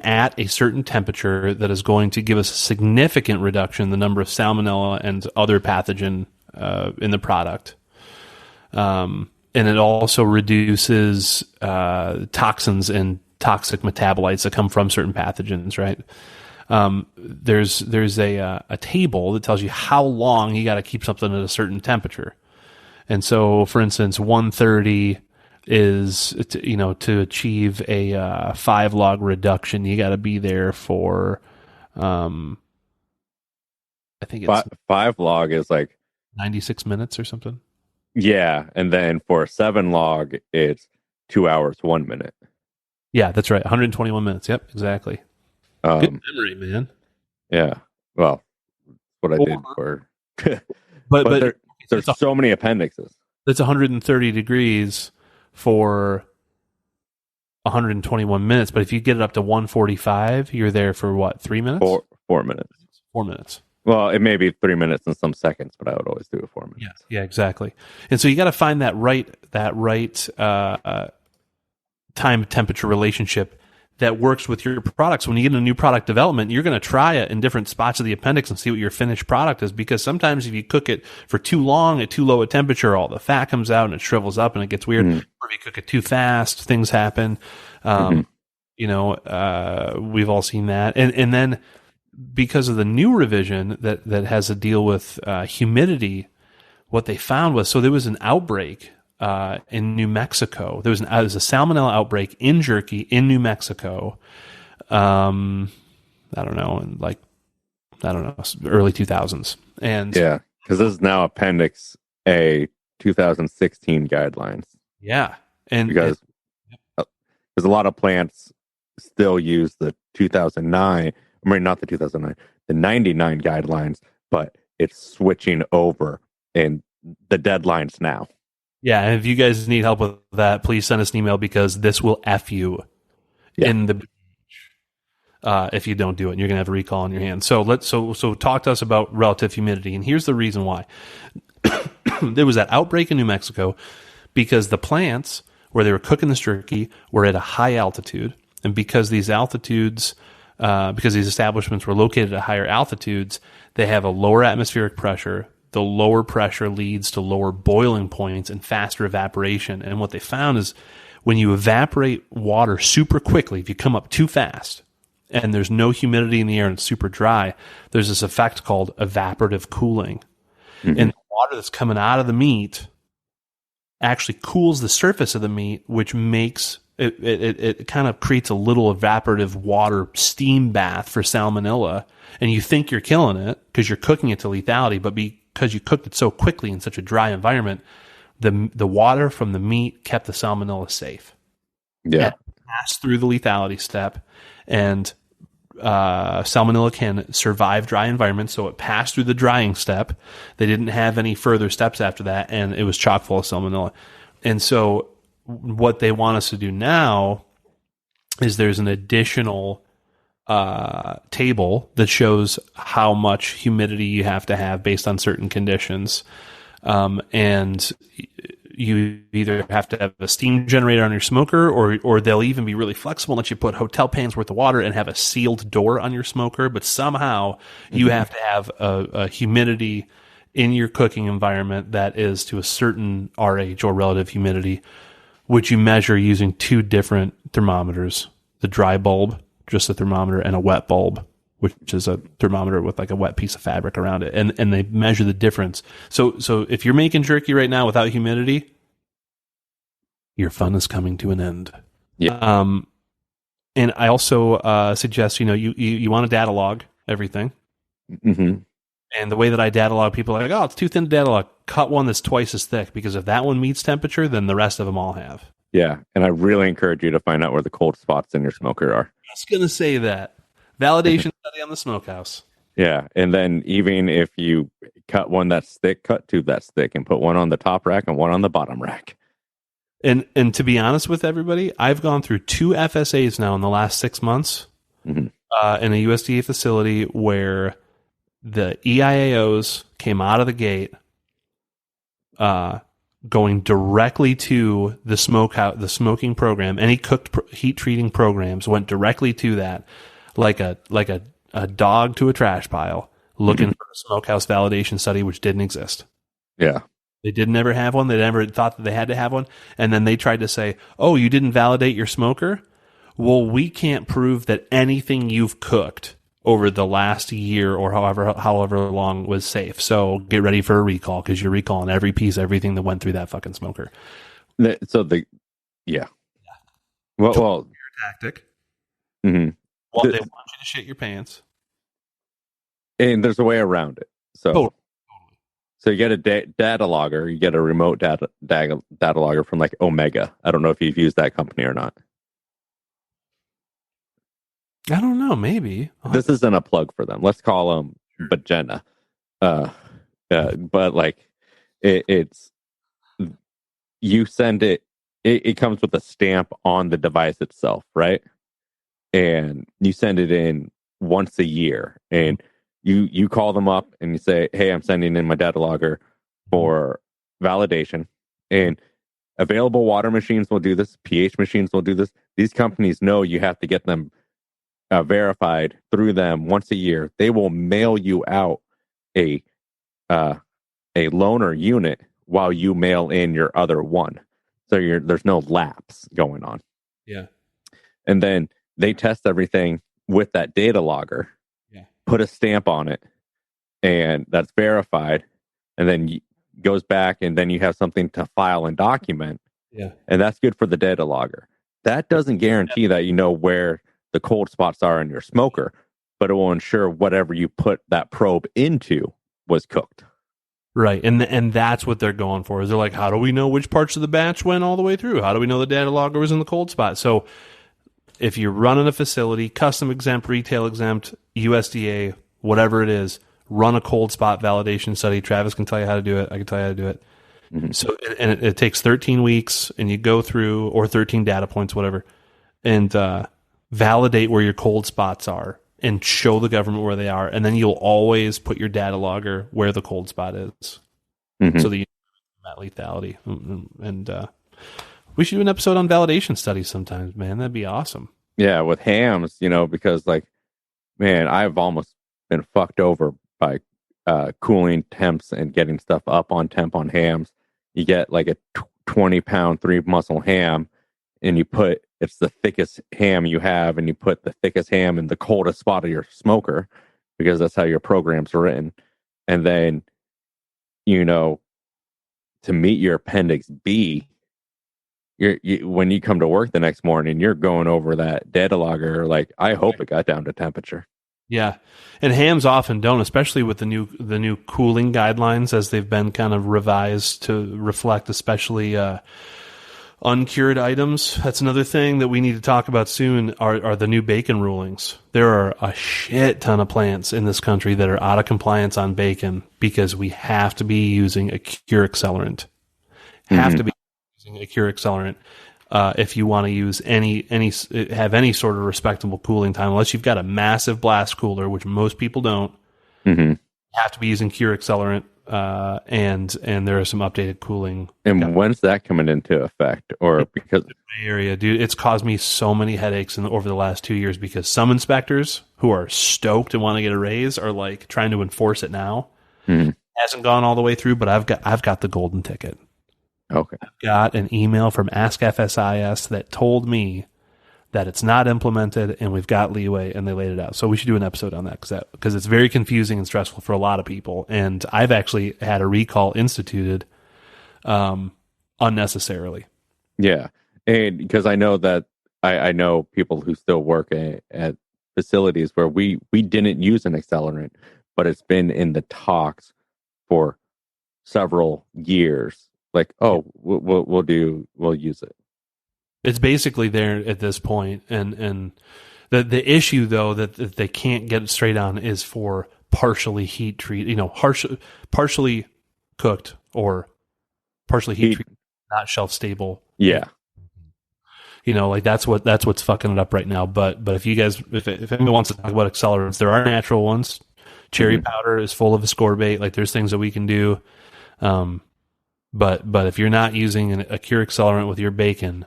at a certain temperature that is going to give us a significant reduction in the number of salmonella and other pathogen in the product. And it also reduces toxins and toxic metabolites that come from certain pathogens, right? There's a table that tells you how long you got to keep something at a certain temperature. And so, for instance, 130 is, to achieve a 5 log reduction, you got to be there for, I think it's 5 log is like 96 minutes or something. Yeah, and then for 7 log, it's 2 hours, 1 minute. Yeah, that's right. 121 minutes. Yep, exactly. Good memory, man. Yeah. Well, what I did for. but there's so many appendixes. That's 130 degrees for 121 minutes. But if you get it up to 145, you're there for what? 3 minutes? 4 minutes. 4 minutes. Well, it may be 3 minutes and some seconds, but I would always do it 4 minutes. Yeah, exactly. And so you got to find that right time temperature relationship that works with your products. When you get into new product development, you're going to try it in different spots of the appendix and see what your finished product is, because sometimes if you cook it for too long at too low a temperature, all the fat comes out and it shrivels up and it gets weird. Or if you cook it too fast, things happen. We've all seen that. And then because of the new revision that has to deal with humidity, what they found was, so there was an outbreak in New Mexico. There was a salmonella outbreak in jerky in New Mexico. Early 2000s. And yeah, because this is now Appendix A 2016 guidelines. Yeah. And because a lot of plants still use the 2009, I mean, not the 2009, the 99 guidelines, but it's switching over in the deadlines now. Yeah, and if you guys need help with that, please send us an email, because this will F you in the if you don't do it, and you're going to have a recall on your hands. So talk to us about relative humidity, and here's the reason why. There was that outbreak in New Mexico because the plants where they were cooking this jerky were at a high altitude, and because these altitudes, because these establishments were located at higher altitudes, they have a lower atmospheric pressure. The lower pressure leads to lower boiling points and faster evaporation. And what they found is when you evaporate water super quickly, if you come up too fast and there's no humidity in the air and it's super dry, there's this effect called evaporative cooling. And the water that's coming out of the meat actually cools the surface of the meat, which makes it kind of creates a little evaporative water steam bath for salmonella. And you think you're killing it because you're cooking it to lethality, but because you cooked it so quickly in such a dry environment, the water from the meat kept the salmonella safe. Yeah. It passed through the lethality step, and salmonella can survive dry environments, so it passed through the drying step. They didn't have any further steps after that, and it was chock full of salmonella. And so what they want us to do now is there's an additional table that shows how much humidity you have to have based on certain conditions. And you either have to have a steam generator on your smoker, or they'll even be really flexible and let you put hotel pans worth of water and have a sealed door on your smoker. But somehow you have to have a humidity in your cooking environment that is to a certain RH, or relative humidity, which you measure using two different thermometers: the dry bulb, just a thermometer, and a wet bulb, which is a thermometer with like a wet piece of fabric around it. And they measure the difference. So if you're making jerky right now without humidity, your fun is coming to an end. Yeah. And I also suggest, you want to data log everything. Mm-hmm. And the way that I data log, people are like, oh, it's too thin to data log. Cut one that's twice as thick, because if that one meets temperature, then the rest of them all have. Yeah, and I really encourage you to find out where the cold spots in your smoker are. I was going to say that. Validation study on the smokehouse. Yeah, and then even if you cut one that's thick, cut two that's thick, and put one on the top rack and one on the bottom rack. And to be honest with everybody, I've gone through 2 FSAs now in the last 6 months in a USDA facility where the EIAOs came out of the gate going directly to the smokehouse, the smoking program. Any cooked heat treating programs went directly to that, like a dog to a trash pile, looking for a smokehouse validation study, which didn't exist. Yeah. They didn't ever have one. They never thought that they had to have one. And then they tried to say, oh, you didn't validate your smoker? Well, we can't prove that anything you've cooked over the last year or however long was safe. So get ready for a recall, because you're recalling every piece, everything that went through that fucking smoker. Yeah. Well, your tactic. Mm-hmm. Well, they want you to shit your pants. And there's a way around it. So you get a data logger, you get a remote data logger from like Omega. I don't know if you've used that company or not. I don't know. Maybe This isn't a plug for them. Let's call them Bajena. But like it's you send it comes with a stamp on the device itself, right? And you send it in once a year, and you call them up and you say, hey, I'm sending in my data logger for validation. And available water machines will do this, pH machines will do this. These companies know you have to get them verified through them once a year. They will mail you out a loaner unit while you mail in your other one. So there's no lapse going on. Yeah. And then they test everything with that data logger, put a stamp on it, and that's verified. And then goes back, and then you have something to file and document. Yeah. And that's good for the data logger. That doesn't guarantee that you know where the cold spots are in your smoker, but it will ensure whatever you put that probe into was cooked. Right. And that's what they're going for. Is they're like, how do we know which parts of the batch went all the way through? How do we know the data logger was in the cold spot? So if you're running a facility, custom exempt, retail exempt, USDA, whatever it is, run a cold spot validation study. Travis can tell you how to do it. I can tell you how to do it. Mm-hmm. So, and it takes 13 weeks, and you go through, or 13 data points, whatever, and validate where your cold spots are and show the government where they are. And then you'll always put your data logger where the cold spot is. Mm-hmm. So that you that lethality. And we should do an episode on validation studies sometimes, man. That'd be awesome. Yeah, with hams, because like, man, I've almost been fucked over by cooling temps and getting stuff up on temp on hams. You get like a 20-pound 3-muscle ham, and it's the thickest ham you have, and you put the thickest ham in the coldest spot of your smoker because that's how your programs are written. And then, to meet your appendix B, when you come to work the next morning, you're going over that data logger like, I hope it got down to temperature. Yeah, and hams often don't, especially with the new cooling guidelines as they've been kind of revised to reflect, especially uncured items. That's another thing that we need to talk about soon. Are the new bacon rulings? There are a shit ton of plants in this country that are out of compliance on bacon because we have to be using a cure accelerant. Have to be using a cure accelerant. If you want to use have any sort of respectable cooling time, unless you've got a massive blast cooler, which most people don't, you have to be using cure accelerant, and there are some updated cooling. And when's that coming into effect? Or because area, dude, it's caused me so many headaches over the last 2 years because some inspectors who are stoked and want to get a raise are like trying to enforce it now. Hasn't gone all the way through, but I've got the golden ticket. Okay. I got an email from Ask FSIS that told me that it's not implemented and we've got leeway, and they laid it out. So we should do an episode on that because it's very confusing and stressful for a lot of people. And I've actually had a recall instituted unnecessarily. Yeah. And because I know that I know people who still work at facilities where we didn't use an accelerant, but it's been in the talks for several years. Like, oh, we'll use it. It's basically there at this point, and the issue though that they can't get it straight on is for partially heat treat, partially cooked or partially heat treated, not shelf stable. Yeah, like that's what's fucking it up right now. But if you guys, if anyone wants to talk about accelerants, there are natural ones. Cherry powder is full of ascorbate. Like there's things that we can do. But if you're not using a cure accelerant with your bacon,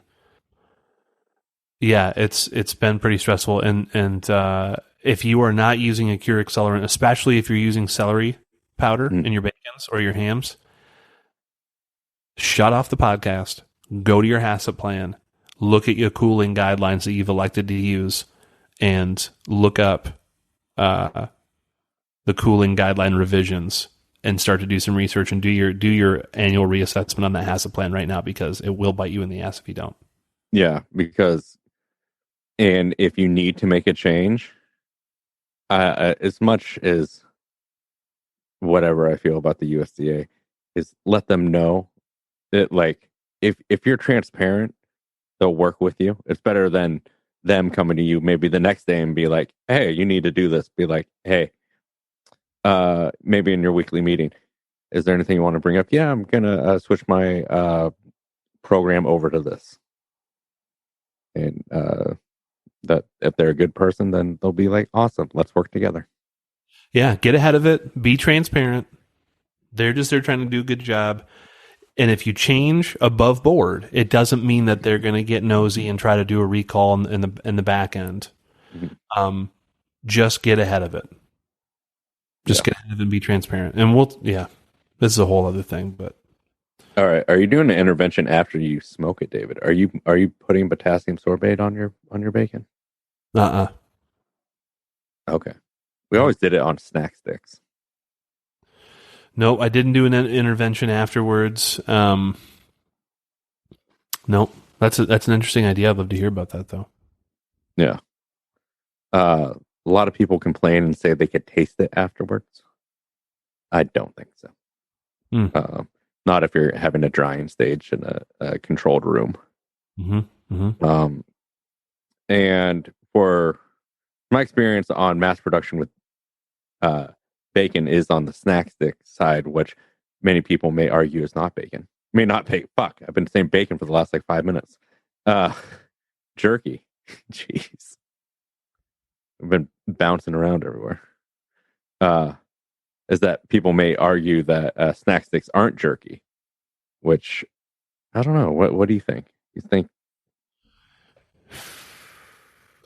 yeah, it's been pretty stressful. And if you are not using a cure accelerant, especially if you're using celery powder in your bacons or your hams, shut off the podcast, go to your HACCP plan, look at your cooling guidelines that you've elected to use, and look up the cooling guideline revisions. And start to do some research and do your annual reassessment on that HACCP plan right now, because it will bite you in the ass if you don't. Yeah, and if you need to make a change, as much as whatever I feel about the USDA, is let them know that, like, if you're transparent, they'll work with you. It's better than them coming to you maybe the next day and be like, hey, you need to do this. Be like, hey, maybe in your weekly meeting, is there anything you want to bring up? Yeah, I'm going to switch my program over to this. And that if they're a good person, then they'll be like, awesome, let's work together. Yeah, get ahead of it. Be transparent. They're trying to do a good job. And if you change above board, it doesn't mean that they're going to get nosy and try to do a recall in the back end. Mm-hmm. Just get ahead of it. Just get ahead of it and be transparent. And this is a whole other thing. But all right, are you doing an intervention after you smoke it, David? Are you putting potassium sorbate on your bacon? Okay, we always did it on snack sticks. No, I didn't do an intervention afterwards. No, that's an interesting idea. I'd love to hear about that, though. Yeah. A lot of people complain and say they could taste it afterwards. I don't think so. Not if you're having a drying stage in a controlled room. Mm-hmm. Mm-hmm. And for my experience on mass production with bacon is on the snack stick side, which many people may argue is not bacon. May not bacon. Fuck, I've been saying bacon for the last 5 minutes. Jerky. Jeez. I've been bouncing around everywhere. Is that people may argue that snack sticks aren't jerky, which I don't know. What do you think? You think?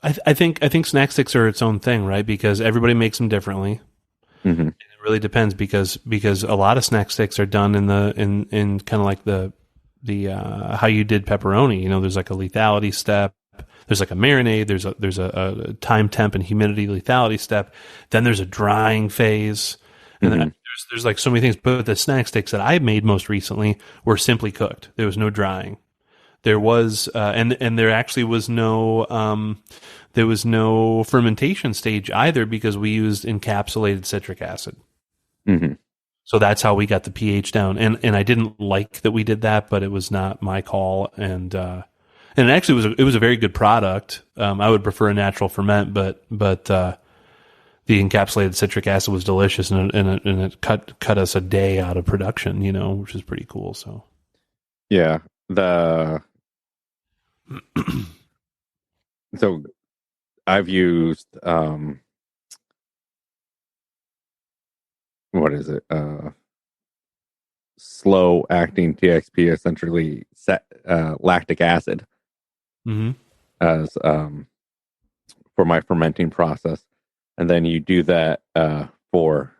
I think snack sticks are its own thing, right? Because everybody makes them differently. Mm-hmm. It really depends because a lot of snack sticks are done in kind of like the how you did pepperoni. There's like a lethality step. There's like a marinade. There's a time, temp, and humidity lethality step. Then there's a drying phase, and then there's like so many things. But the snack sticks that I made most recently were simply cooked. There was no drying. There was and there actually was no there was no fermentation stage either because we used encapsulated citric acid. Mm-hmm. So that's how we got the pH down. And I didn't like that we did that, but it was not my call. And it actually was a very good product. I would prefer a natural ferment, but the encapsulated citric acid was delicious, and it cut us a day out of production, which is pretty cool. So yeah, so I've used what is it? Slow acting TXP, essentially lactic acid, as for my fermenting process, and then you do that for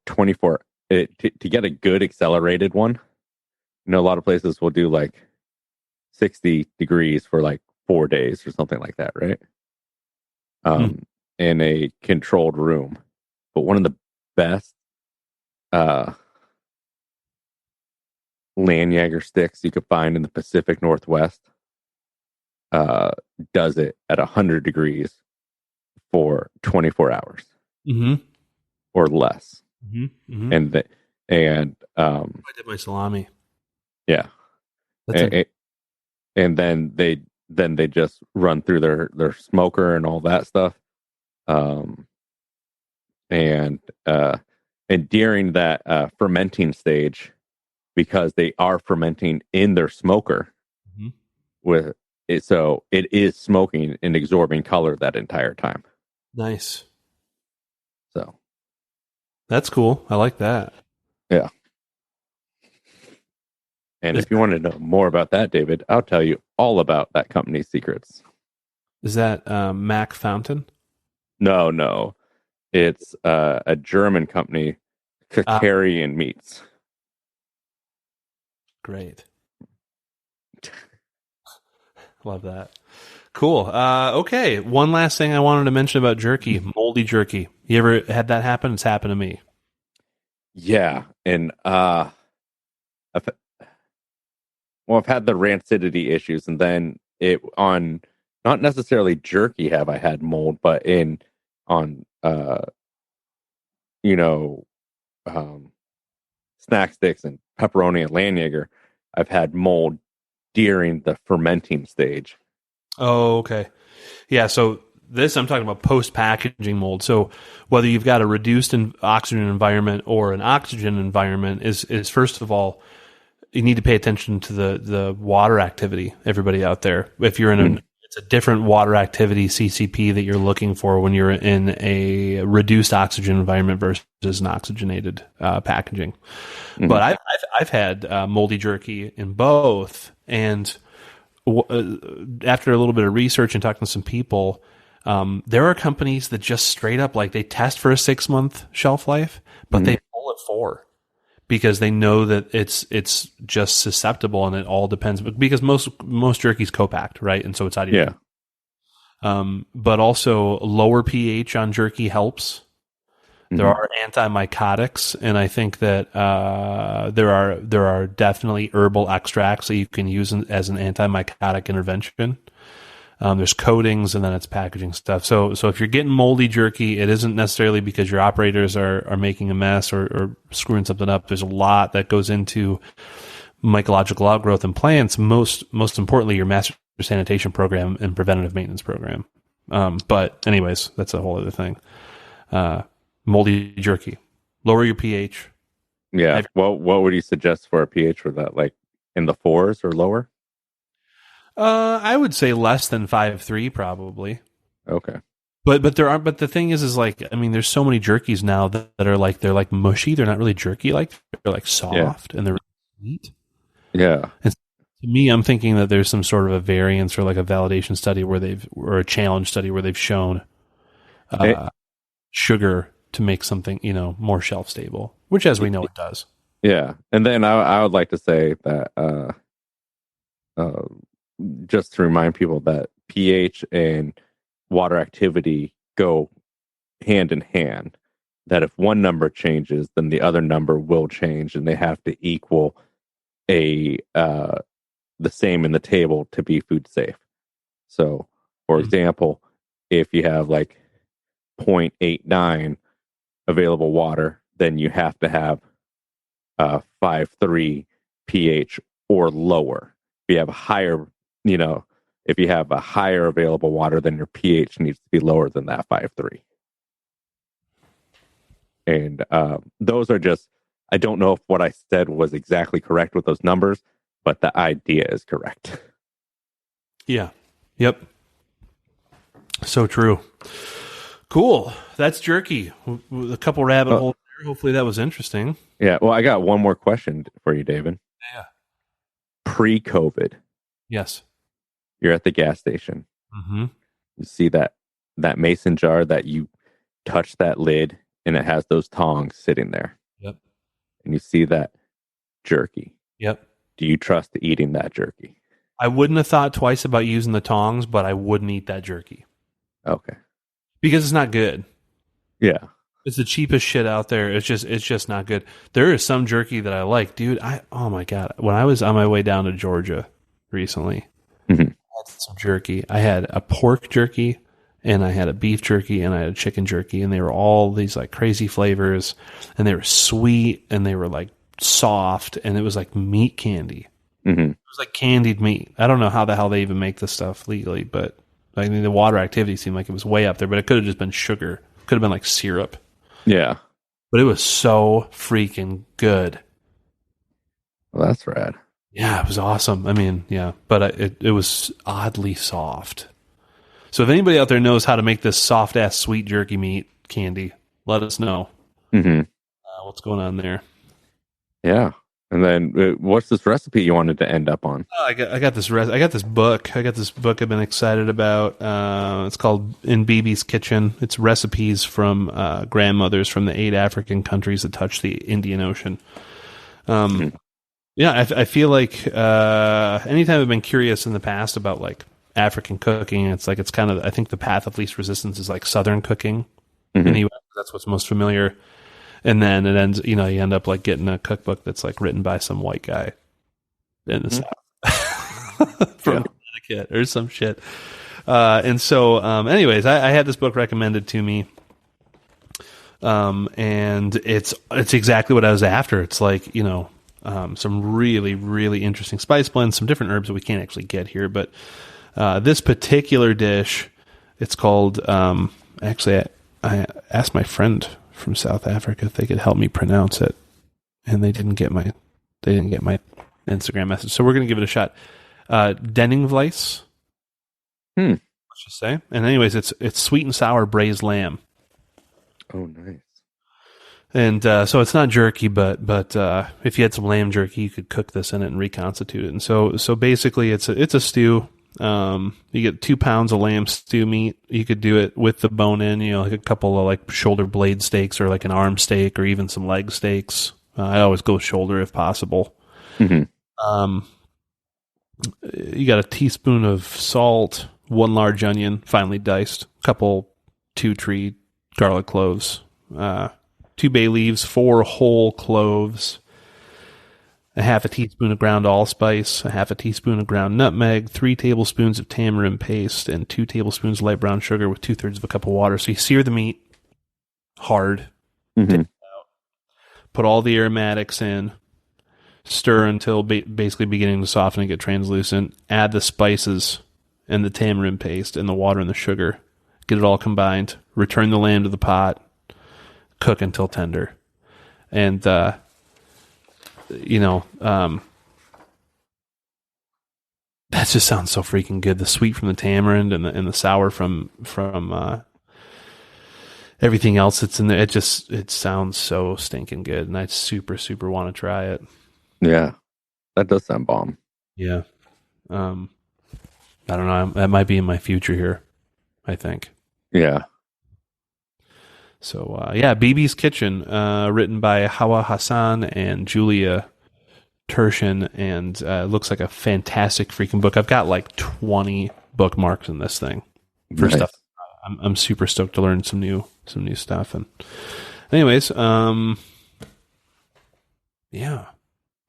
24 to get a good accelerated one. A lot of places will do like 60 degrees for like 4 days or something like that, right? In a controlled room. But one of the best Lanyarder sticks you could find in the Pacific Northwest does it at 100 degrees for 24 hours or less. Mm-hmm. And I did my salami. Yeah. And then they just run through their smoker and all that stuff. And during that fermenting stage, because they are fermenting in their smoker with it, so it is smoking and absorbing color that entire time. Nice. So that's cool. I like that. Yeah. And if you want to know more about that, David, I'll tell you all about that company's secrets. Is that Mac Fountain? No. It's a German company, Kakarian Meats. Great. Love that. Cool. Okay. One last thing I wanted to mention about jerky, moldy jerky. You ever had that happen? It's happened to me. Yeah. And I've had the rancidity issues, and then on not necessarily jerky have I had mold, but on snack sticks and pepperoni and Lanyarder, I've had mold during the fermenting stage. Oh, okay. Yeah, so this I'm talking about post-packaging mold. So whether you've got a reduced oxygen environment or an oxygen environment is first of all, you need to pay attention to the water activity, everybody out there. If you're in it's a different water activity CCP that you're looking for when you're in a reduced oxygen environment versus an oxygenated packaging. But I've had moldy jerky in both, and after a little bit of research and talking to some people, there are companies that just straight up like they test for a 6-month shelf life, but they pull it 4 because they know that it's just susceptible, and it all depends because most jerky's co-packed, right? And so it's out of your but also lower pH on jerky helps. There are antimycotics, and I think that there are definitely herbal extracts that you can use as an antimycotic intervention. There's coatings, and then it's packaging stuff. So if you're getting moldy jerky, it isn't necessarily because your operators are making a mess or screwing something up. There's a lot that goes into mycological outgrowth in plants. Most importantly, your master sanitation program and preventative maintenance program. But anyways, that's a whole other thing. Moldy jerky, lower your pH. Yeah. What would you suggest for a pH for that? Like in the 4s or lower? I would say less than 5.3 probably. Okay. But the thing is like, I mean, there's so many jerkies now that are like, they're like mushy. They're not really jerky. Like they're like soft and they're really sweet. Yeah. And to me, I'm thinking that there's some sort of a variance or like a validation study or a challenge study where they've shown sugar to make something, more shelf stable, which as we know it does. Yeah. And then I would like to say that, just to remind people that pH and water activity go hand in hand, that if one number changes, then the other number will change, and they have to equal the same in the table to be food safe. So, for example, if you have like 0.89 available water, then you have to have 5.3 pH or lower. If you have a higher, if you have a higher available water, then your pH needs to be lower than that 5.3. And those are just, I don't know if what I said was exactly correct with those numbers, but the idea is correct. Yeah. Yep. So true. Cool. That's jerky. A couple rabbit holes there. Hopefully that was interesting. Yeah. Well, I got one more question for you, David. Yeah. Pre-COVID. Yes. You're at the gas station. You see that mason jar that you touch that lid and it has those tongs sitting there. Yep. And you see that jerky. Yep. Do you trust eating that jerky? I wouldn't have thought twice about using the tongs, but I wouldn't eat that jerky. Okay. Because it's not good. Yeah. It's the cheapest shit out there. It's just not good. There is some jerky that I like. Dude, oh my God. When I was on my way down to Georgia recently, I had some jerky. I had a pork jerky, and I had a beef jerky, and I had a chicken jerky, and they were all these like crazy flavors, and they were sweet, and they were like soft, and it was like meat candy. It was like candied meat. I don't know how the hell they even make this stuff legally, but I mean, the water activity seemed like it was way up there, but it could have just been sugar. Could have been like syrup. Yeah. But it was so freaking good. Well, that's rad. Yeah, it was awesome. I mean, yeah, but it was oddly soft. So if anybody out there knows how to make this soft-ass sweet jerky meat candy, let us know. What's going on there. Yeah. And then what's this recipe you wanted to end up on? I got this book. I got this book I've been excited about. It's called In BB's Kitchen. It's recipes from grandmothers from the 8 African countries that touch the Indian Ocean. Yeah, I feel like anytime I've been curious in the past about like African cooking, it's kind of, I think the path of least resistance is like Southern cooking in the US. That's what's most familiar. And then it ends, you end up like getting a cookbook that's like written by some white guy in the South from Connecticut or some shit. And so, anyways, I had this book recommended to me. And it's exactly what I was after. It's like, some really, really interesting spice blends, some different herbs that we can't actually get here, but This particular dish, it's called. Actually, I asked my friend from South Africa if they could help me pronounce it, and they didn't get my Instagram message. So we're gonna give it a shot. Denningvleis. Let's just say. And anyways, it's sweet and sour braised lamb. Oh, nice. And so it's not jerky, but if you had some lamb jerky, you could cook this in it and reconstitute it. And so basically, it's a stew. You get 2 pounds of lamb stew meat. You could do it with the bone in, like a couple of like shoulder blade steaks or like an arm steak or even some leg steaks. I always go shoulder if possible. Mm-hmm. You got a teaspoon of salt, 1 large onion, finely diced, couple 2 tree garlic cloves, 2 bay leaves, 4 whole cloves, a half a teaspoon of ground allspice, a half a teaspoon of ground nutmeg, 3 tablespoons of tamarind paste, and 2 tablespoons of light brown sugar with 2/3 of a cup of water. So you sear the meat hard, take it out, put all the aromatics in, stir until basically beginning to soften and get translucent, add the spices and the tamarind paste and the water and the sugar, get it all combined, return the lamb to the pot, cook until tender. And, that just sounds so freaking good. The sweet from the tamarind and the sour from everything else that's in there. It sounds so stinking good. And I super, super want to try it. Yeah. That does sound bomb. Yeah. I don't know. That might be in my future here, I think. Yeah. So, BB's Kitchen, written by Hawa Hassan and Julia Tershin, and looks like a fantastic freaking book. I've got like 20 bookmarks in this thing for stuff. I'm super stoked to learn some new stuff. And anyways, yeah.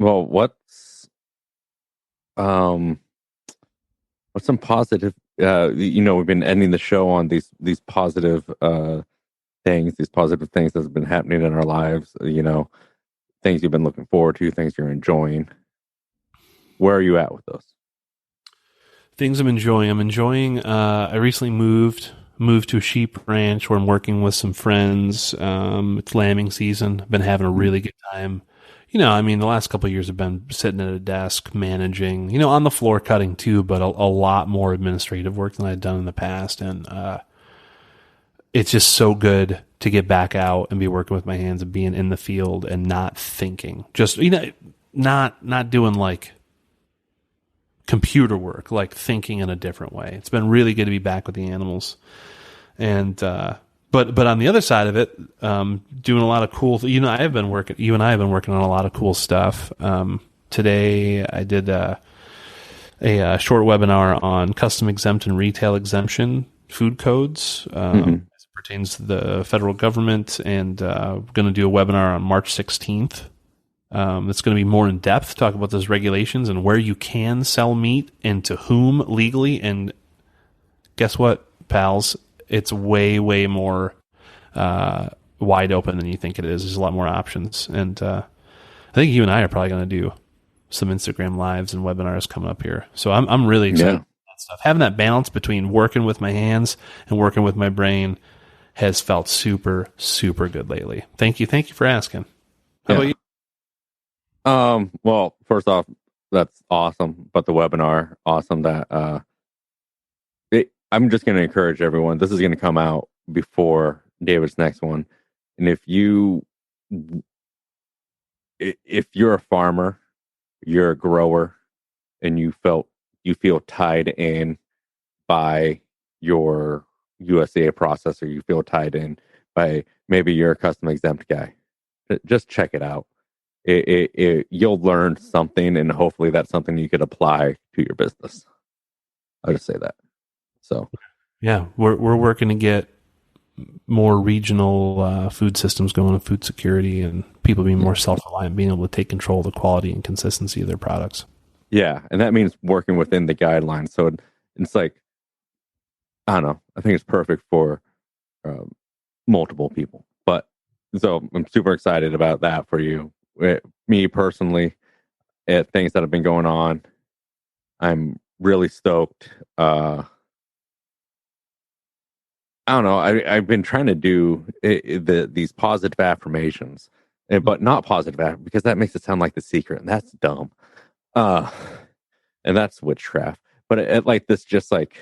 Well, what's some positive? We've been ending the show on these positive things that have been happening in our lives, things you've been looking forward to, things you're enjoying. Where are you at with those? Things I'm enjoying. I recently moved to a sheep ranch where I'm working with some friends. It's lambing season. I've been having a really good time. The last couple of years I've been sitting at a desk managing, on the floor cutting too, but a lot more administrative work than I'd done in the past. And, it's just so good to get back out and be working with my hands and being in the field and not thinking, just, not doing like computer work, like thinking in a different way. It's been really good to be back with the animals. And, but on the other side of it, doing a lot of cool, you and I have been working on a lot of cool stuff. Today I did a short webinar on custom exempt and retail exemption food codes, pertains to the federal government, and we're going to do a webinar on March 16th. It's going to be more in depth, talk about those regulations and where you can sell meat and to whom legally. And guess what, pals? It's way, way more wide open than you think it is. There's a lot more options. And I think you and I are probably going to do some Instagram lives and webinars coming up here. So I'm really excited about that stuff. Having that balance between working with my hands and working with my brain has felt super, super good lately. Thank you for asking. How about you? Well, first off, that's awesome. But the webinar, awesome. That I'm just going to encourage everyone. This is going to come out before David's next one, and if you're a farmer, you're a grower, and you feel tied in by your USDA processor, you feel tied in by maybe you're a custom exempt guy, just check it out. You'll learn something, and hopefully that's something you could apply to your business. I'll just say that. So yeah, we're working to get more regional food systems going, and food security, and people being more self-reliant, being able to take control of the quality and consistency of their products. Yeah, and that means working within the guidelines. So it's like, I don't know, I think it's perfect for multiple people. But so I'm super excited about that for you. Me personally, things that have been going on, I'm really stoked. I don't know. I've been trying to do these positive affirmations, but not positive because that makes it sound like The Secret, and that's dumb. And that's witchcraft. But like this, just like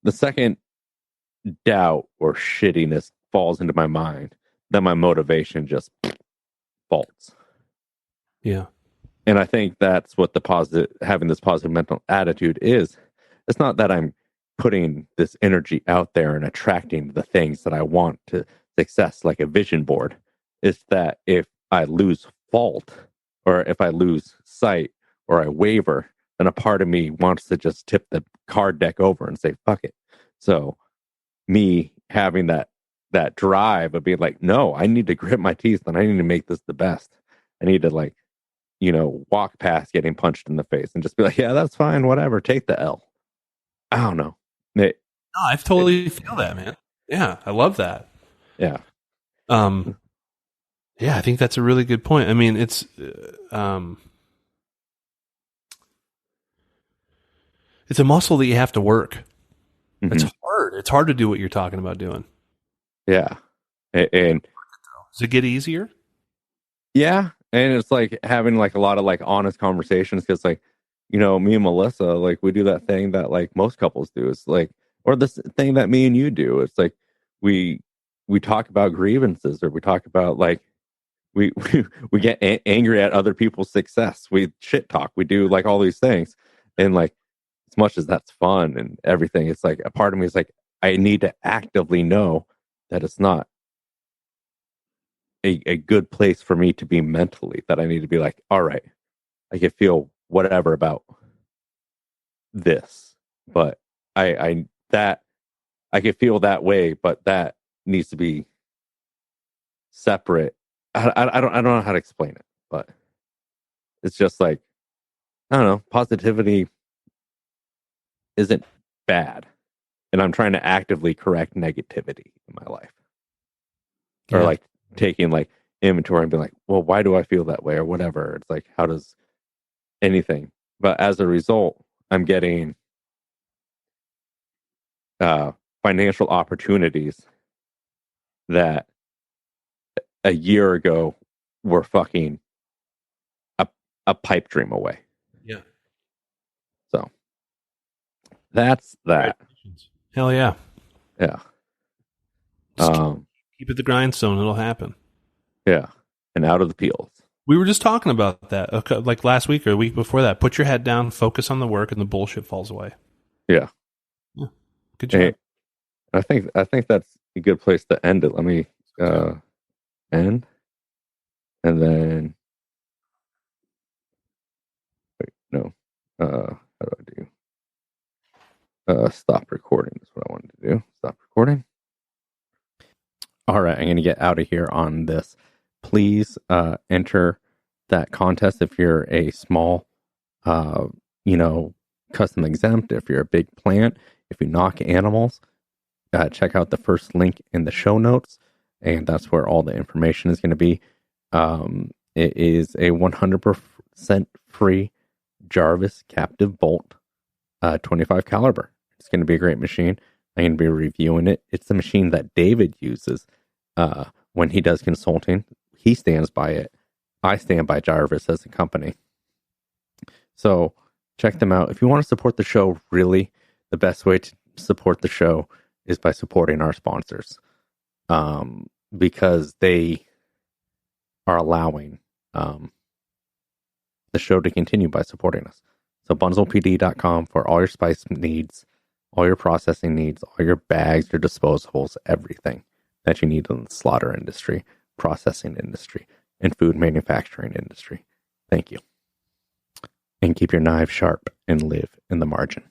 the second doubt or shittiness falls into my mind, then my motivation just falls. Yeah. And I think that's what having this positive mental attitude is. It's not that I'm putting this energy out there and attracting the things that I want to success, like a vision board. It's that if I lose fault, or if I lose sight, or I waver, then a part of me wants to just tip the card deck over and say, fuck it. So me having that drive of being like, no, I need to grit my teeth and I need to make this the best. I need to walk past getting punched in the face and just be like, yeah, that's fine, whatever, take the L. I don't know. No, I totally feel that, man. Yeah, I love that. Yeah. Yeah, I think that's a really good point. I mean, it's a muscle that you have to work. Mm-hmm. It's hard. It's hard to do what you're talking about doing. Yeah. And does it get easier? Yeah. And it's like having like a lot of like honest conversations, because like, me and Melissa, like we do that thing that like most couples do. It's like, or this thing that me and you do. It's like we talk about grievances, or we talk about like we get angry at other people's success. We shit talk. We do like all these things, and like as much as that's fun and everything, it's like a part of me is like, I need to actively know that it's not a good place for me to be mentally, that I need to be like, all right, I can feel whatever about this, but I can feel that way, but that needs to be separate. I don't know how to explain it, but it's just like, I don't know, positivity isn't bad, and I'm trying to actively correct negativity in my life. Yeah. Or like taking like inventory and being like, well, why do I feel that way, or whatever. It's like, how does anything? But as a result, I'm getting financial opportunities that a year ago were fucking a pipe dream away. Yeah. So that's that. Hell yeah. Yeah. Keep it the grindstone. It'll happen. Yeah. And out of the peels. We were just talking about that like last week or a week before that. Put your head down, focus on the work, and the bullshit falls away. Yeah. Good job. Hey, I think that's a good place to end it. Let me end. And then wait, no. How do I do? Stop recording is what I wanted to do. Stop recording. All right, I'm going to get out of here on this. Please enter that contest if you're a small, custom exempt, if you're a big plant, if you knock animals. Check out the first link in the show notes, and that's where all the information is going to be. It is a 100% free Jarvis captive bolt, 25 caliber. It's going to be a great machine. I'm going to be reviewing it. It's the machine that David uses when he does consulting. He stands by it. I stand by Jarvis as a company. So check them out. If you want to support the show, really, the best way to support the show is by supporting our sponsors, because they are allowing the show to continue by supporting us. So bunzelpd.com for all your spice needs, all your processing needs, all your bags, your disposables, everything that you need in the slaughter industry, processing industry, and food manufacturing industry. Thank you. And keep your knives sharp and live in the margin.